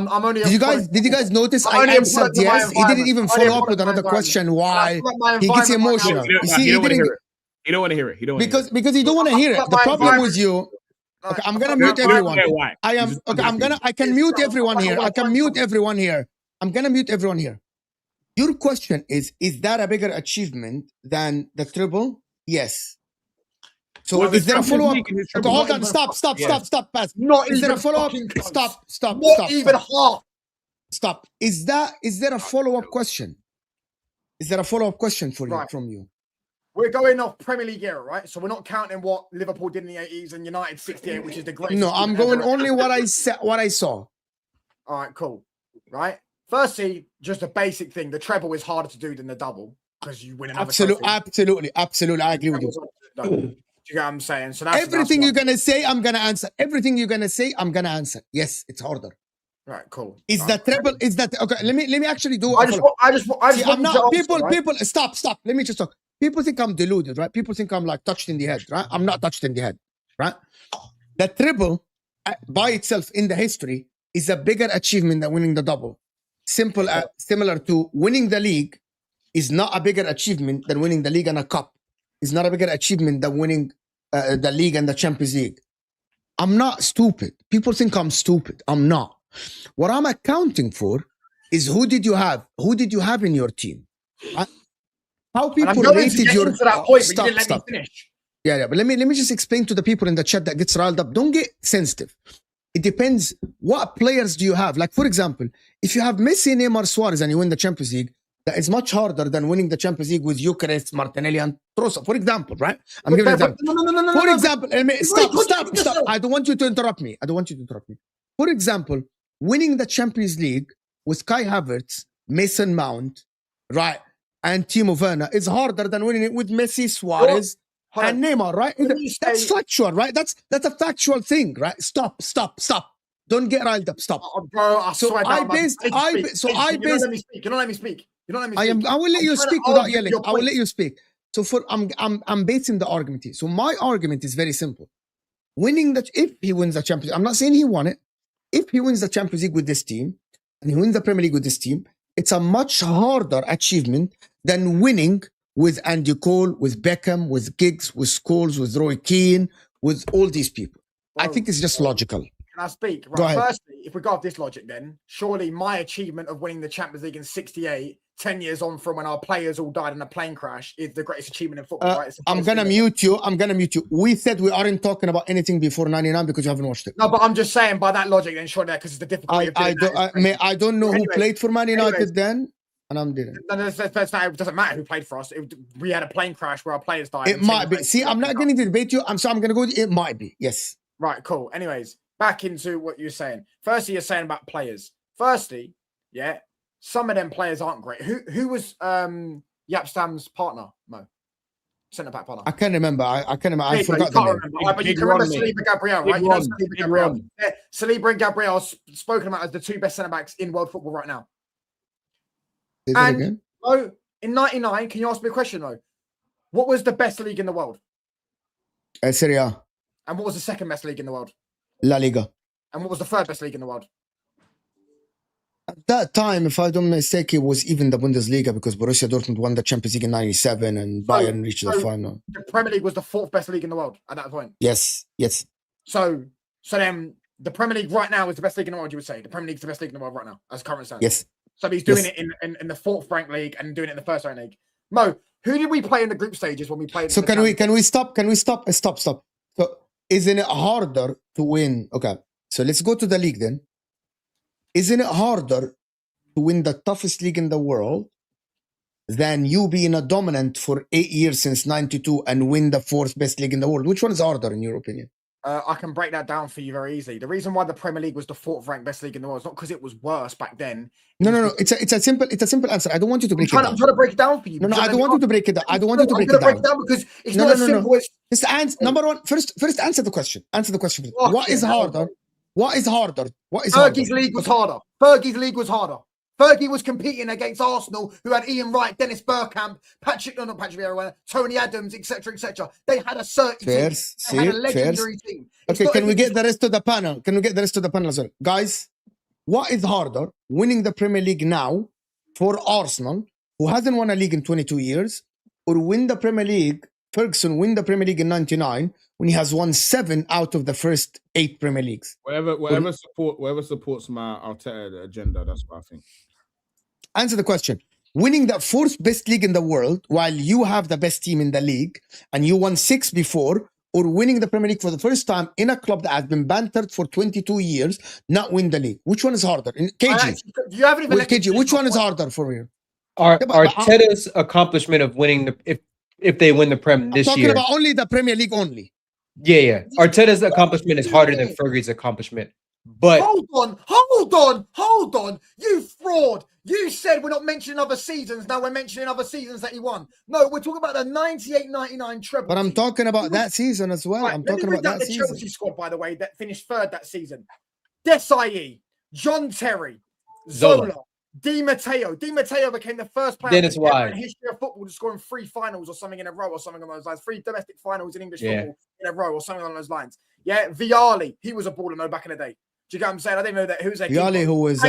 only. Did you guys notice I answered yes? He didn't even follow up with another question. Why? He gets emotional. You see, he didn't. You don't want to hear it. Because you don't want to hear it. The problem with you. Okay, I'm gonna mute everyone. I can mute everyone here. I'm gonna mute everyone here. Your question is that a bigger achievement than the treble? Yes. So is there a follow-up? Okay, hold on. Stop. Pass. Is there a follow-up? Stop. Not even half. Stop. Is there a follow-up question? Is there a follow-up question for you from you? We're going off Premier League era, right? So we're not counting what Liverpool did in the 80s and United 68, which is the greatest. No, I'm going only what I saw. All right, cool. Right. Firstly, just a basic thing. The treble is harder to do than the double because you win another Absolutely. I agree with you. Do you get what I'm saying? So that's everything you're gonna say, I'm gonna answer. Everything you're gonna say, I'm gonna answer. Yes, it's harder. Right, cool. Is that treble? Is that okay? Let me actually do. I'm not people. Stop. Let me just talk. People think I'm deluded, right? People think I'm like touched in the head, right? I'm not touched in the head, right? The treble by itself in the history is a bigger achievement than winning the double. Similar to winning the league is not a bigger achievement than winning the league and a cup. It's not a bigger achievement than winning the league and the Champions League. I'm not stupid. People think I'm stupid. I'm not. What I'm accounting for is who did you have? Who did you have in your team? How people rated your... Stop. Yeah, but let me just explain to the people in the chat that gets riled up. Don't get sensitive. It depends what players do you have. Like, for example, if you have Messi, Neymar, Suarez, and you win the Champions League, that is much harder than winning the Champions League with Eucharist, Martinelli, and Trossard. For example, right? I'm giving an example. No. For example, stop. I don't want you to interrupt me. For example, winning the Champions League with Kai Havertz, Mason Mount, right, and Timo Werner is harder than winning it with Messi, Suarez, and Neymar, right? That's factual, right? That's a factual thing, right? Stop. Don't get riled up. Stop. Bro, I swear I based. You don't let me speak. I will let you speak without yelling. I will let you speak. So I'm basing the argument here. So my argument is very simple. If he wins the Champions League, I'm not saying he won it. If he wins the Champions League with this team and he wins the Premier League with this team, it's a much harder achievement than winning with Andy Cole, with Beckham, with Giggs, with Scholes, with Roy Keane, with all these people. I think it's just logical. Can I speak? Right. Firstly, if we go off this logic, then surely my achievement of winning the Champions League in '68, 10 years on from when our players all died in a plane crash, is the greatest achievement in football. Right? I'm gonna mute you. We said we aren't talking about anything before '99 because you haven't watched it. No, but I'm just saying by that logic, then surely because it's the difficult way of doing I don't know who played for Man United then. And I'm didn't. It doesn't matter who played for us. We had a plane crash where our players died. It might be. See, I'm not going to debate you. I'm going to go. It might be. Yes. Right. Cool. Anyways, back into what you're saying. Firstly, you're saying about players. Firstly, yeah, some of them players aren't great. Who was Yapstam's partner, Mo? Centre back partner. I can't remember. I can't remember. I forgot the name. But you can remember Saliba Gabriel, right? You know Saliba Gabriel. Saliba and Gabriel are spoken about as the two best centre backs in world football right now. Say that And again. Mo, in 99, can you ask me a question though? What was the best league in the world? Serie A, And what was the second best league in the world? La Liga. And what was the third best league in the world? At that time, if I don't mistake, it was even the Bundesliga because Borussia Dortmund won the Champions League in '97 and Bayern reached the final. The Premier League was the fourth best league in the world at that point. Yes. So then the Premier League right now is the best league in the world, you would say. The Premier League is the best league in the world right now, as current stands. Yes. So he's doing it in the fourth ranked league and doing it in the first ranked league. Mo, who did we play in the group stages when we played? So can we stop? Stop. So isn't it harder to win? Okay. So let's go to the league then. Isn't it harder to win the toughest league in the world than you being a dominant for 8 years since '92 and win the fourth best league in the world? Which one is harder in your opinion? I can break that down for you very easily. The reason why the Premier League was the fourth ranked best league in the world is not because it was worse back then. No. It's a simple answer. I don't want you to break it down. I'm trying to break it down for you. No, I don't want you to break it down. I don't want you to break it down because it's not as simple as. Just answer. Number one, first answer the question. Answer the question. What is harder? What is harder? Fergie's league was harder. Fergie's league was harder. Fergie was competing against Arsenal, who had Ian Wright, Dennis Bergkamp, not Patrick Vieira, Tony Adams, etc., etc. They had a certain team. They had a legendary team. Okay, can we get the rest of the panel? Can we get the rest of the panel as well? Guys, what is harder? Winning the Premier League now for Arsenal, who hasn't won a league in 22 years, or win the Premier League, Ferguson win the Premier League in 99 when he has won 7 out of the first 8 Premier Leagues? Whoever supports my Arteta agenda, that's what I think. Answer the question. Winning the fourth best league in the world while you have the best team in the league and you won 6 before, or winning the Premier League for the first time in a club that has been bantered for 22 years, not win the league. Which one is harder? KG, you haven't even KG, which one is harder for you? Arteta's accomplishment of winning if they win the Prem this year. I'm talking about only the Premier League only. Yeah. Arteta's accomplishment is harder than Fergie's accomplishment. But hold on. You fraud. You said we're not mentioning other seasons. Now we're mentioning other seasons that he won. No, we're talking about the 98-99 treble. But I'm talking about that season as well. Right, I'm talking about that season. Chelsea squad, by the way, that finished third that season. Desai, John Terry, Zola, Di Matteo. Di Matteo became the first player in the history of football to score in 3 finals or something in a row or something along those lines. 3 domestic finals in English football in a row or something along those lines. Yeah, Vialli, he was a baller no back in the day. Do you get what I'm saying? I didn't know that. Who's that? Vialli, who was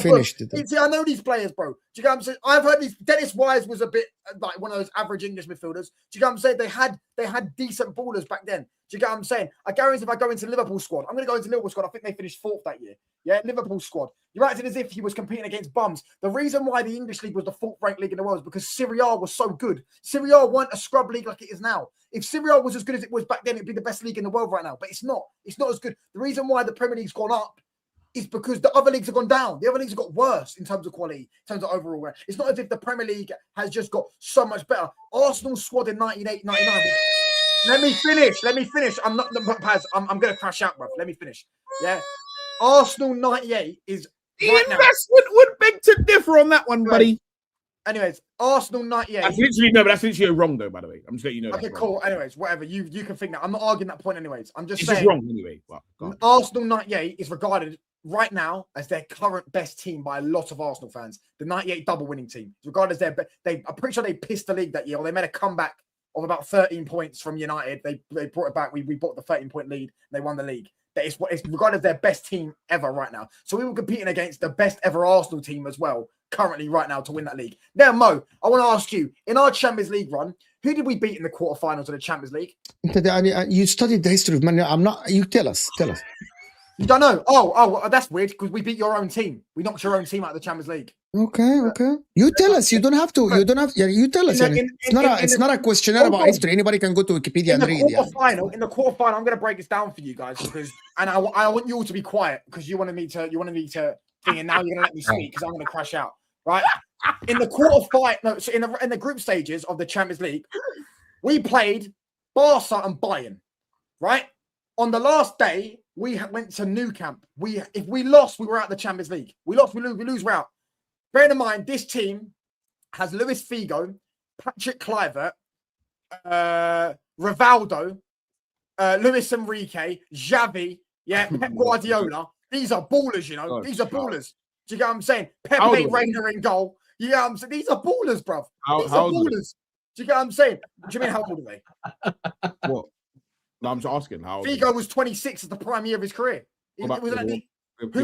finished it. See, I know these players, bro. Do you get what I'm saying? I've heard these. Dennis Wise was a bit like one of those average English midfielders. Do you get what I'm saying? They had decent ballers back then. Do you get what I'm saying? I guarantee if I go into the Liverpool squad, I'm going to go into Liverpool squad. I think they finished 4th that year. Yeah, Liverpool squad. You're acting as if he was competing against bums. The reason why the English league was the 4th ranked league in the world is because Serie A was so good. Serie A weren't a scrub league like it is now. If Serie A was as good as it was back then, it'd be the best league in the world right now. But it's not. It's not as good. The reason why the Premier League's gone up is because the other leagues have gone down. The other leagues have got worse in terms of quality, in terms of overall. It's not as if the Premier League has just got so much better. Arsenal's squad in 98, 99. Let me finish. I'm not, Paz, I'm going to crash out, bro. Let me finish. Yeah. Arsenal 98 is right now. Investment would beg to differ on that one, buddy. Anyways, Arsenal 98. That's literally wrong, though, by the way. I'm just letting you know. Okay, cool. Anyways, whatever. You can think that. I'm not arguing that point anyways. I'm just saying. It's wrong anyway. Arsenal 98 is regarded right now as their current best team by a lot of Arsenal fans. The 98 double winning team. It's regarded as I'm pretty sure they pissed the league that year, or they made a comeback of about 13 points from United. They brought it back. We bought the 13-point lead. And they won the league. It's regarded as their best team ever right now. So we were competing against the best ever Arsenal team as well, currently right now, to win that league. Now, Mo, I want to ask you, in our Champions League run, who did we beat in the quarterfinals of the Champions League? You studied the history of Man. I'm not. You tell us. You don't know? Oh, that's weird because we beat your own team. We knocked your own team out of the Champions League. Okay. You tell us. You don't have to. You don't have. Yeah, you tell us. It's not a questionnaire about history. Anybody can go to Wikipedia and read. In the quarterfinal, I'm going to break this down for you guys because, and I want you all to be quiet because you wanted me to think, and now you're going to let me speak because I'm going to crash out. Right? In the quarterfinal, so in the group stages of the Champions League, we played Barca and Bayern. Right? On the last day, we went to Nou Camp. If we lost, we were out of the Champions League. We lose, we're out. Bearing in mind, this team has Luis Figo, Patrick Kluivert, Rivaldo, Luis Enrique, Xavi, Pep Guardiola. These are ballers, you know. These are ballers. Do you get what I'm saying? Pepe Reina in goal. You get what I'm saying? These are ballers, bruv. These are ballers. Do you get what I'm saying? Do you mean how old are they? What? No, I'm just asking. How old? Figo was 26 at the prime year of his career. Who won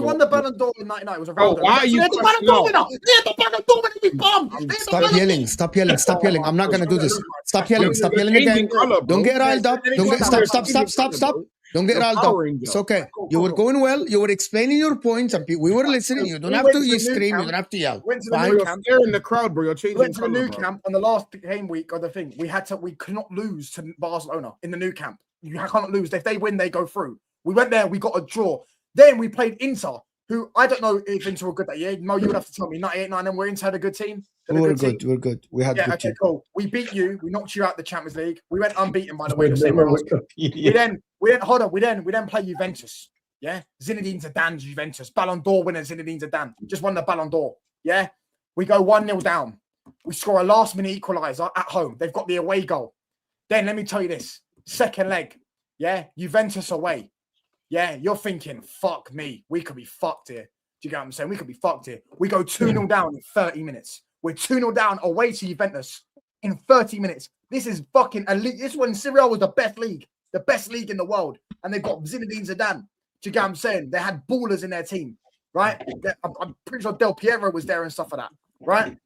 what- the Ballon d'Or in 99? It was a Oh, Ronaldo. why are you They're the Ballon d'Or winner. They're the Ballon d'Or winner, you bum. Stop yelling. Stop yelling. Stop yelling. I'm not gonna do this. Stop yelling. Stop yelling again. Don't get riled up. Don't get stop. Don't get riled up. It's okay. You were going well. You were explaining your points, and we were listening. You don't have to scream. You don't have to yell. Went to the Fine. new You're camp. scaring the crowd, bro. You're changing. Went to the colour, new bro. camp on the last game week of the thing. We could not lose to Barcelona in the new camp. You cannot lose. If they win, they go through. We went there. We got a draw. Then we played Inter, who I don't know if Inter were good that year. No, you would have to tell me. 98-99, we're Inter had a good team. We were good. We're good. We had Yeah, good okay, team. cool. We beat you. We knocked you out the Champions League. We went unbeaten, by the way. The same way I was. We then play Juventus. Yeah, Zinedine Zidane's Juventus, Ballon d'Or winner Zinedine Zidane just won the Ballon d'Or. Yeah, we go 1-0 down. We score a last-minute equaliser at home. They've got the away goal. Then let me tell you this: second leg. Yeah, Juventus away. Yeah, you're thinking, fuck me, we could be fucked here. Do you get what I'm saying? We could be fucked here. We go 2-0 down in 30 minutes. We're 2-0 down away to Juventus in 30 minutes. This is fucking elite. This is when Serie A was the best league in the world. And they've got Zinedine Zidane. Do you get what I'm saying? They had ballers in their team, right? I'm pretty sure Del Piero was there and stuff like that, right?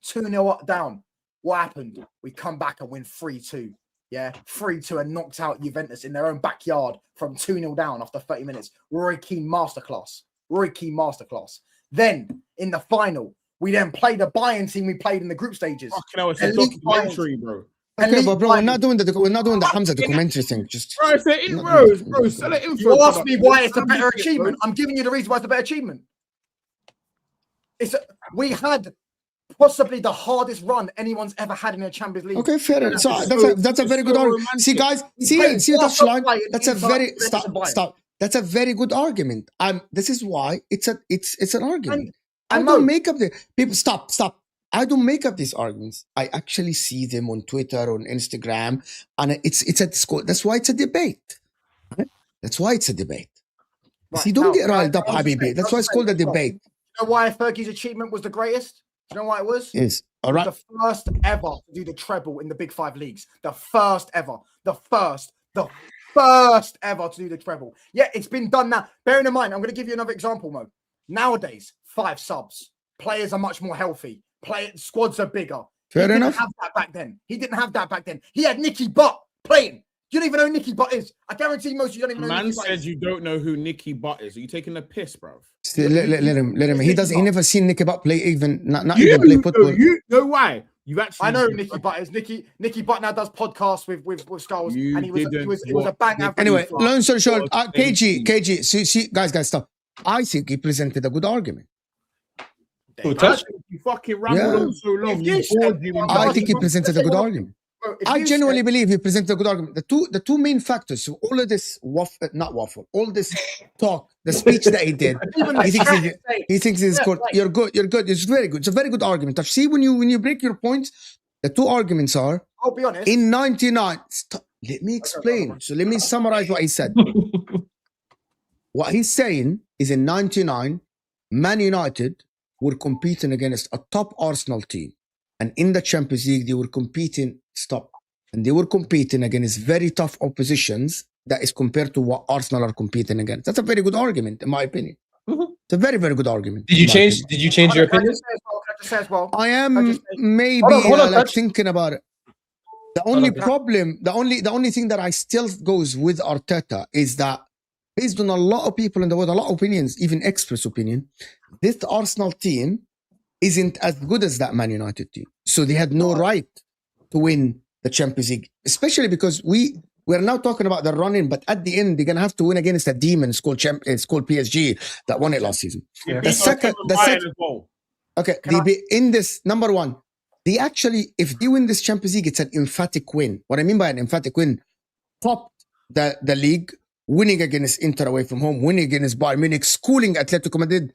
2-0 down. What happened? We come back and win 3-2. Yeah, 3-2 and knocked out Juventus in their own backyard from 2-0 down after 30 minutes. Roy Keane masterclass. Then in the final, we then played the Bayern team we played in the group stages. Fucking hell, it's a documentary, bro. Okay, but bro, we're not doing the Hamza documentary thing. Just Bro, bro, sell it info. You asked me why it's a better achievement. I'm giving you the reason why it's a better achievement. We had possibly the hardest run anyone's ever had in a Champions League. okay, fair. So that's a very good argument. See, guys, see touchline. That's a very stop. That's a very good argument. This is why it's an argument. I don't make up the people. Stop. I don't make up these arguments. I actually see them on Twitter, on Instagram, and it's at school. That's why it's a debate. Right? That's why it's a debate. Right, See, don't get riled up, Habibi. That's why it's called a debate. You know why Fergie's achievement was the greatest? Do you know why it was? Yes. All right. The first ever to do the treble in the Big Five leagues. The first ever to do the treble. Yeah, it's been done now. Bearing in mind, I'm going to give you another example, Mo. Nowadays, 5 subs. Players are much more healthy. Squads are bigger. Fair enough. He didn't have that back then. He had Nicky Butt playing. You don't even know who Nicky Butt is. I guarantee most of you don't even know who Nicky Butt is. Man said you don't know who Nicky Butt is. Are you taking a piss, bro? Let him. He never seen Nicky Butt play even not even play football. You know why? You actually I know who Nicky Butt is. Nicky Butt now does podcasts with Skulls, and he was a bang average. Anyway, long story short, KG. See, guys, stop. I think he presented a good argument. You fucking rambled on so long. I think he presented a good argument. I genuinely believe he presented a good argument. The two main factors, so all of this all this talk, the speech that he did, he thinks he's good. You're good. It's very good. It's a very good argument. See, when you break your points, the two arguments are. I'll be honest. In 99, let me explain. So let me summarize what he said. What he's saying is in 99, Man United were competing against a top Arsenal team. And in the Champions League, they were competing, and they were competing against very tough oppositions that is compared to what Arsenal are competing against. That's a very good argument, in my opinion. It's a very, very good argument. Did you change your opinion? I am maybe thinking about it. The only problem, the only thing that I still goes with Arteta is that based on a lot of people in the world, a lot of opinions, even experts' opinion, this Arsenal team isn't as good as that Man United team. So they had no right to win the Champions League, especially because we're now talking about the running, but at the end, they're going to have to win against a demon. It's called PSG that won it last season. Yeah, in this, number one, they actually, if they win this Champions League, it's an emphatic win. What I mean by an emphatic win, topped the league, winning against Inter away from home, winning against Bayern Munich, schooling Atletico Madrid.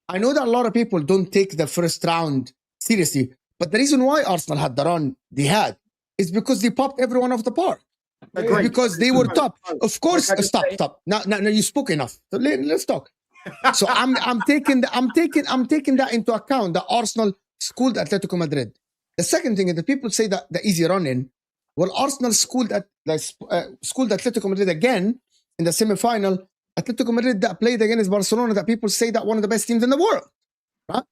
I know that a lot of people don't take the first round seriously, but the reason why Arsenal had the run they had is because they popped everyone off the park. Because they were top. Of course, stop. Now you spoke enough. So let's talk. So I'm taking that into account. The Arsenal schooled Atletico Madrid. The second thing is that people say that the easy run-in. Well, Arsenal schooled Atletico Madrid again in the semi-final. Atletico Madrid that played against Barcelona, that people say that one of the best teams in the world. Right?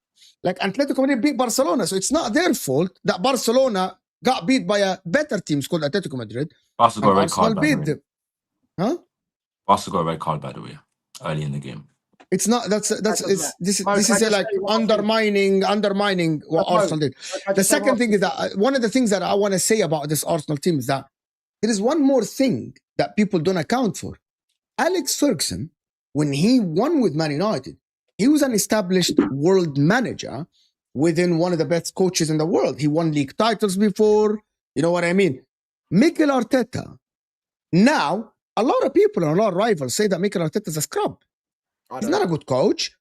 Like Atletico Madrid beat Barcelona, so it's not their fault that Barcelona got beat by a better team called Atletico Madrid. Barca got a red card, by the way. Them. Huh? Barca got a red card, by the way, early in the game. It's not. This is like undermining what Arsenal did. The second thing is that one of the things that I want to say about this Arsenal team is that there is one more thing that people don't account for. Alex Ferguson, when he won with Man United, he was an established world manager within one of the best coaches in the world. He won league titles before. You know what I mean? Mikel Arteta. Now, a lot of people and a lot of rivals say that Mikel Arteta is a scrub. He's not a good coach.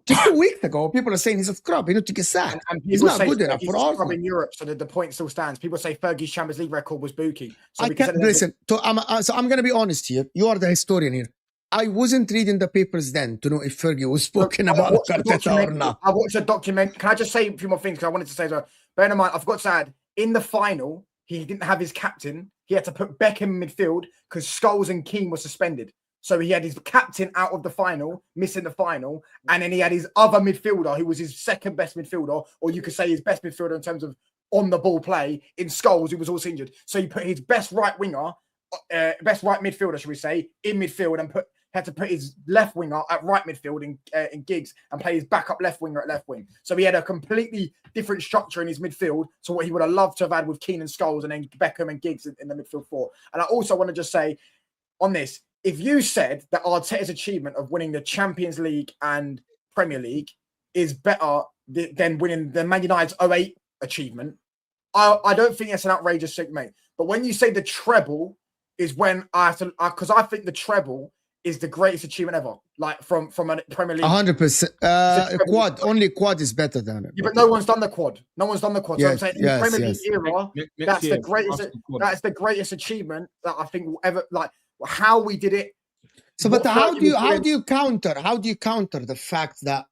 Just 2 weeks ago, people are saying he's a scrub. He needs to get sacked. And he's not good enough for Arsenal. In Europe, so the point still stands. People say Fergie's Champions League record was bookie. So I can't listen. So I'm going to be honest here. You are the historian here. I wasn't reading the papers then to know if Fergie was spoken about Arteta or not. I watched a document. Can I just say a few more things? Because I wanted to say, so bear in mind, I forgot to add, in the final, he didn't have his captain. He had to put Beckham in midfield because Scholes and Keane were suspended. So he had his captain out of the final, missing the final, and then he had his other midfielder, who was his second best midfielder, or you could say his best midfielder in terms of on the ball play, in Scholes, who was also injured. So he put his best right winger, best right midfielder, should we say, in midfield, and had to put his left winger at right midfield in Giggs and play his backup left winger at left wing. So he had a completely different structure in his midfield to what he would have loved to have had with Keane and Scholes and then Beckham and Giggs in the midfield four. And I also want to just say on this, if you said that Arteta's achievement of winning the Champions League and Premier League is better than winning the Man United's 08 achievement, I don't think that's an outrageous statement. But when you say the treble is when because I think the treble is the greatest achievement ever, like from a Premier League. 100%. Quad, only quad is better than it. Yeah, but no one's done the quad. No one's done the quad. Yes, so I'm saying in the Premier League era, that's year, the greatest. That's the greatest achievement that I think will ever, like, how we did it. So, but how do you counter the fact that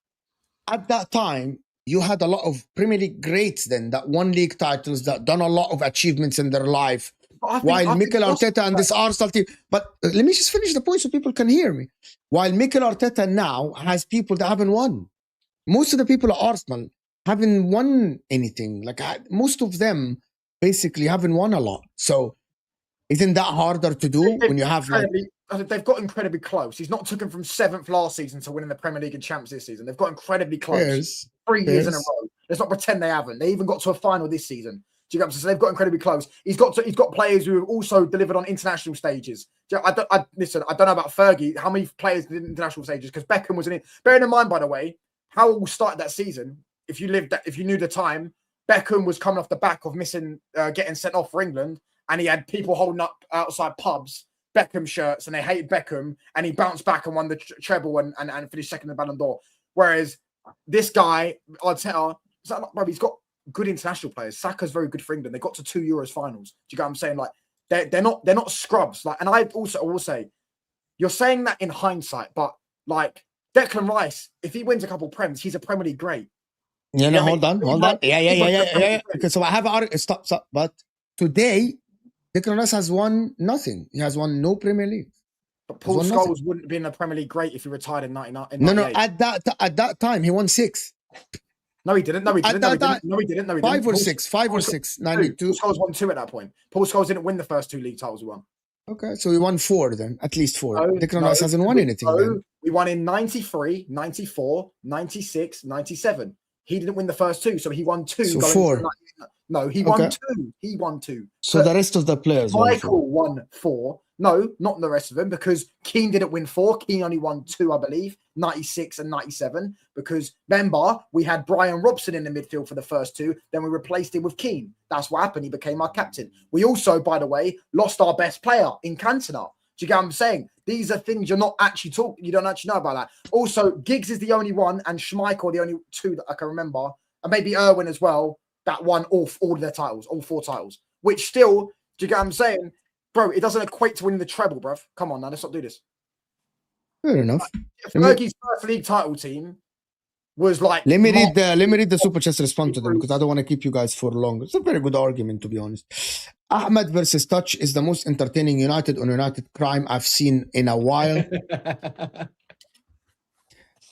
at that time you had a lot of Premier League greats then that won league titles, that done a lot of achievements in their life, while Mikel Arteta and this Arsenal team. But let me just finish the point so people can hear me. While Mikel Arteta now has people that haven't won. Most of the people at Arsenal haven't won anything. Like most of them basically haven't won a lot. So isn't that harder to do when you have like... They've got incredibly close. He's not taken from 7th last season to winning the Premier League and Champions this season. They've got incredibly close. 3 years in a row. Let's not pretend they haven't. They even got to a final this season. Do you get what I'm saying? So they've got incredibly close. He's got players who have also delivered on international stages. Listen, I don't know about Fergie. How many players did international stages? Because Beckham was in it. Bearing in mind, by the way, how it all started that season. If you knew the time, Beckham was coming off the back of getting sent off for England, and he had people holding up outside pubs Beckham shirts, and they hated Beckham, and he bounced back and won the treble and finished second in the Ballon d'Or. Whereas this guy, Arteta, he's got good international players. Saka's very good for England. They got to 2 Euros finals. Do you get what I'm saying? Like they're not scrubs. Like, and I also will say, you're saying that in hindsight, but like Declan Rice, if he wins a couple Prems, he's a Premier League great. Yeah, no, hold on. Yeah. Okay, so I have stop. But today, Declan Rice has won nothing. He has won no Premier League. But Paul Scholes wouldn't have been a Premier League great if he retired in 99. No. At that time, he won 6. No, he didn't. No, he didn't. 5 or 6. 92. Paul Scholes won 2 at that point. Paul Scholes didn't win the first 2 league titles he won. Okay, so we won 4 then, at least 4. Declan Rice hasn't won anything. Then. We won in 93, 94, 96, 97. He didn't win the first 2, so he won 2. So 4. No, he won 2. He won 2. So the rest of the players Michael won 4. No, not the rest of them, because Keane didn't win 4. Keane only won 2, I believe, 96 and 97. Because remember, we had Brian Robson in the midfield for the first 2. Then we replaced him with Keane. That's what happened. He became our captain. We also, by the way, lost our best player in Cantona. Do you get what I'm saying? These are things you're not actually talking. You don't actually know about that. Also, Giggs is the only one, and Schmeichel the only 2 that I can remember, and maybe Irwin as well, that won all of their titles, all 4 titles. Which still, do you get what I'm saying? Bro, it doesn't equate to winning the treble, bruv. Come on now, let's not do this. Fair enough. Fergie's first league title team was like. Let me read the super chat response to them because I don't want to keep you guys for long. It's a very good argument, to be honest. Ahmed versus Touch is the most entertaining United on United crime I've seen in a while.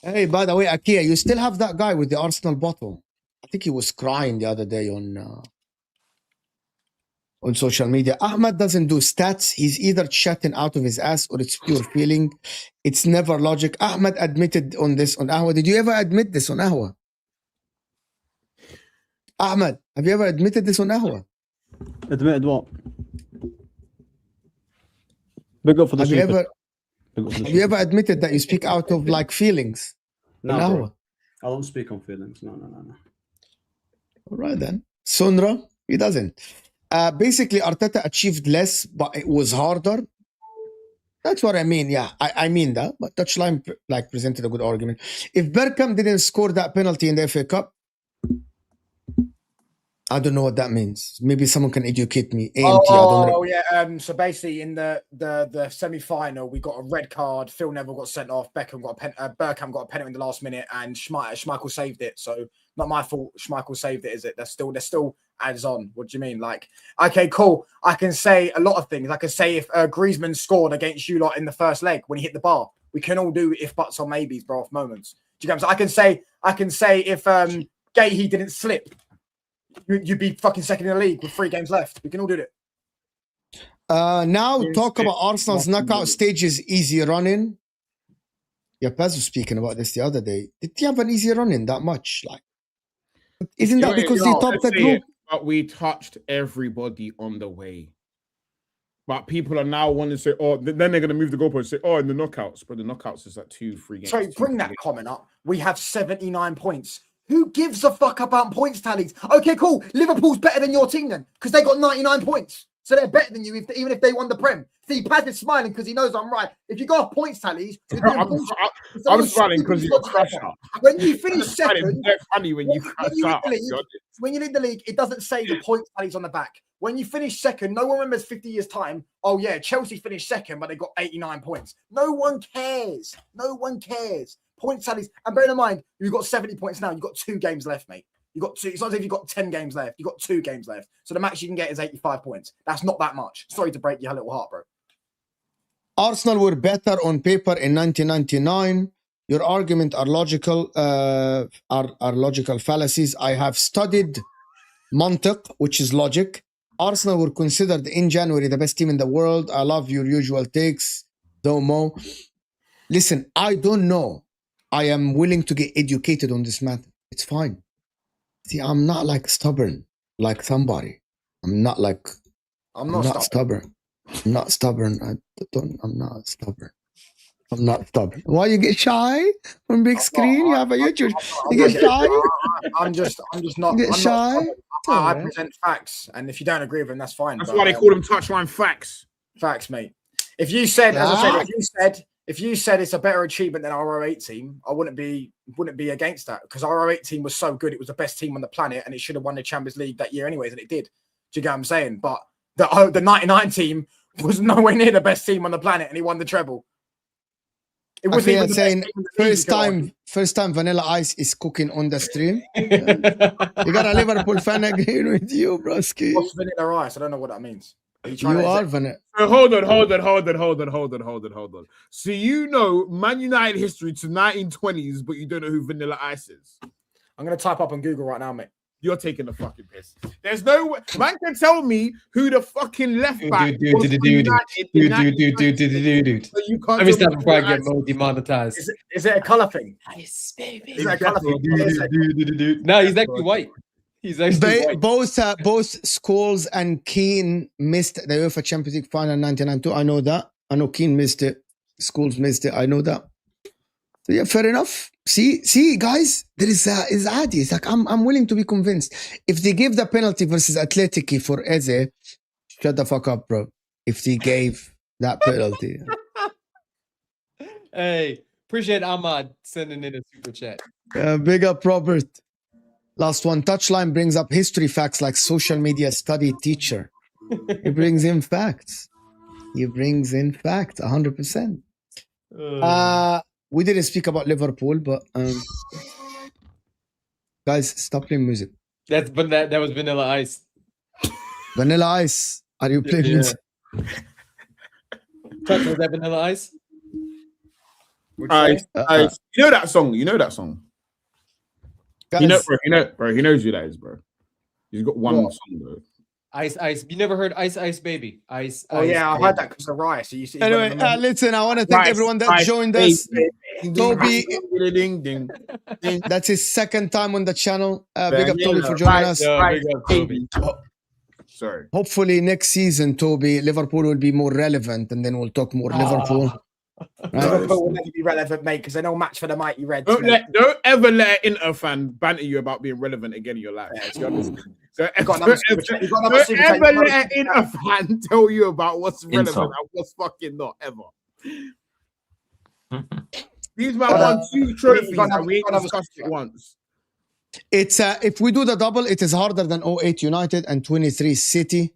Hey, by the way, Akia, you still have that guy with the Arsenal bottle. I think he was crying the other day on social media. Ahmed doesn't do stats. He's either chatting out of his ass or it's pure feeling. It's never logic. Ahmed admitted on this on Ahwa. Did you ever admit this on Ahwa? Ahmed, have you ever admitted this on Ahwa? Admitted what? Big up for the Have you ever admitted that you speak out of like feelings? No, bro. I don't speak on feelings. No. All right then. Sunra, he doesn't. Basically, Arteta achieved less, but it was harder. That's what I mean. Yeah, I mean that. But Touchline like presented a good argument. If Bergkamp didn't score that penalty in the FA Cup, I don't know what that means. Maybe someone can educate me. AMT, I don't know. Yeah. So basically, in the semi-final, we got a red card. Phil Neville got sent off. Bergkamp got a penalty in the last minute, and Schmeichel saved it. So not my fault. Schmeichel saved it, is it? They're still adds on. What do you mean? Like, okay, cool. I can say a lot of things. I can say if Griezmann scored against you lot in the first leg when he hit the bar. We can all do if buts or maybes, bro, off moments. Do you get what I'm saying? I can say if Gahey didn't slip, you'd be fucking second in the league with 3 games left. We can all do it. Now talk about Arsenal's knockout stages easy running. Yeah, Paz was speaking about this the other day. Did he have an easy running that much? Like, isn't that because they topped the group? But we touched everybody on the way. But people are now wanting to say, oh, then they're going to move the goalpost and say, oh, in the knockouts. But the knockouts is like 2-3 games. Sorry, bring that comment up. We have 79 points. Who gives a fuck about points tallies? Okay, cool. Liverpool's better than your team then because they got 99 points. So they're better than you even if they won the Prem. See, Paz is smiling because he knows I'm right. If you go off points tallies, I'm smiling because you're trash out. When you finish second, funny when you lead the league, it doesn't say the points tallies on the back. When you finish second, no one remembers 50 years' time. Oh yeah, Chelsea finished second, but they got 89 points. No one cares. No one cares. Points tallies, and bear in mind, you've got 70 points now. You've got 2 games left, mate. You got 2. It's not as if you've got 10 games left. You've got 2 games left. So the max you can get is 85 points. That's not that much. Sorry to break your little heart, bro. Arsenal were better on paper in 1999. Your argument are logical, are logical fallacies. I have studied mantiq, which is logic. Arsenal were considered in January the best team in the world. I love your usual takes. Domo. Listen, I don't know. I am willing to get educated on this matter. It's fine. See, I'm not like stubborn like somebody. I'm not stubborn. I'm not stubborn. I'm not stubborn. I'm not stubborn. Why you get shy on big screen? You have a YouTube. You get shy. I'm just not. You get shy. I present facts, and if you don't agree with them, that's fine. That's why they call them touchline facts. Facts, mate. If you said, as I said, if you said it's a better achievement than our 08 team, I wouldn't be against that because our 08 team was so good. It was the best team on the planet, and it should have won the Champions League that year, anyways, and it did. Do you get what I'm saying? But the 99 team was nowhere near the best team on the planet, and he won the treble. It was even saying first time Vanilla Ice is cooking on the stream. You got a Liverpool fan agreeing with you, broski. What's Vanilla Ice? I don't know what that means. You are Vanilla. Hold on. So you know Man United history to 1920s, but you don't know who Vanilla Ice is. I'm gonna type up on Google right now, mate. You're taking the fucking piss. There's no way. Man can tell me who the fucking left back was. Dude. Let me stop before I get more demonetized. Is it a color thing? Nice, baby. Is it a color thing? No, he's actually white. He's actually white. Both Scholes and Keane missed the UEFA Champions League final in 1992. I know that. I know Keane missed it. Scholes missed it. I know that. So yeah, fair enough. See, guys, there is Adi. It's like I'm willing to be convinced. If they give the penalty versus Atletico for Eze, shut the fuck up, bro. If they gave that penalty. Hey, appreciate Ahmad sending in a super chat. Big up, Robert. Last one. Touchline brings up history facts like social media study teacher. He brings in facts. 100%. We didn't speak about Liverpool, but guys, stop playing music. That was Vanilla Ice. Vanilla Ice. Are you playing music? Touch, was that Vanilla Ice? Ice. You know that song? You know that song? Guys, bro. He knows who that is, bro. He's got one song, bro. Ice. You never heard Ice Baby? Ice. Oh Ice, yeah, I Baby. heard that because of Rice. So you see, anyway, listen, I want to thank everyone that joined us. Toby, that's his second time on the channel. Big up Toby for joining us. Big up, Toby. Sorry. Hopefully next season, Toby, Liverpool will be more relevant, and then we'll talk more Liverpool. Liverpool will never be relevant, mate, because they're no match for the mighty Reds. Don't ever let an Inter fan banter you about being relevant again in your life. Don't ever let an Inter fan tell you about what's relevant and what's fucking not, ever. These man won 2 trophies and we ain't discussed it once. It's if we do the double, it is harder than 08 United and 23 City.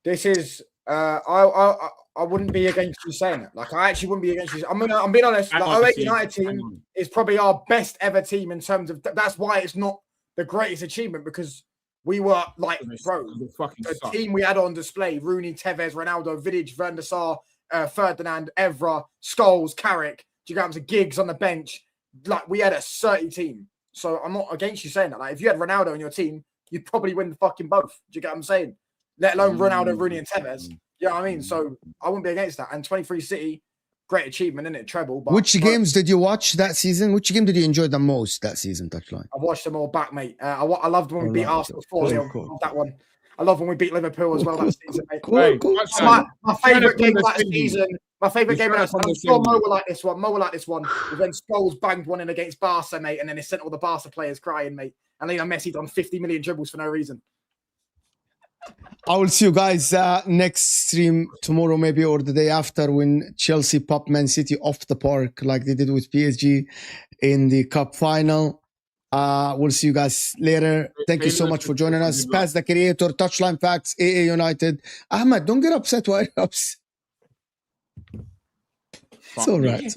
This is I wouldn't be against you saying it. Like, I actually wouldn't be against you. I'm being honest. The 08 United team is probably our best ever team in terms of. That's why it's not the greatest achievement, because we were like, bro, the team we had on display: Rooney, Tevez, Ronaldo, Vidic, Van der Sar, Ferdinand, Evra, Scholes, Carrick. Do you got to Giggs on the bench? Like, we had a 30 team. So I'm not against you saying that. Like, if you had Ronaldo in your team, you'd probably win fucking both. Do you get what I'm saying? Let alone Ronaldo, Rooney, and Tevez. You know what I mean? So I wouldn't be against that. And 23 City, great achievement, isn't it? Treble. But which games did you watch that season? Which game did you enjoy the most that season, Touchline? I've watched them all back, mate. I loved when we beat Arsenal 4-0. Cool. That one. I love when we beat Liverpool as well that season, mate. Cool. My favourite game of that season. My favourite game of that season. I'm sure Mo will like this one. Mo will like this one. Was when Scholes banged one in against Barca, mate, and then he sent all the Barca players crying, mate. And then Messi's on 50 million dribbles for no reason. I will see you guys next stream tomorrow, maybe, or the day after, when Chelsea pop Man City off the park like they did with PSG in the cup final. We'll see you guys later. Thank you so much for joining us. Paz the Creator, Touchline Facts, AA United. Ahmed, don't get upset. Why are you upset? It's all right.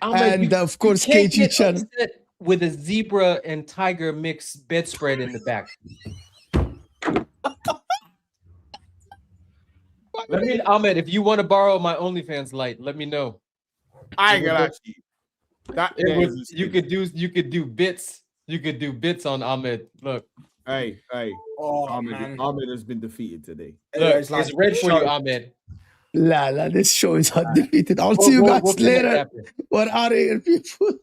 And of course, KG channel with a zebra and tiger mix bedspread in the back. Let me, Ahmed, if you want to borrow my OnlyFans light, let me know. I ain't gonna actually. You could do bits. You could do bits on Ahmed. Look. Hey. Ahmed has been defeated today. Look, it's red for you, Ahmed. La, this show is undefeated. I'll see you guys later. What are you people?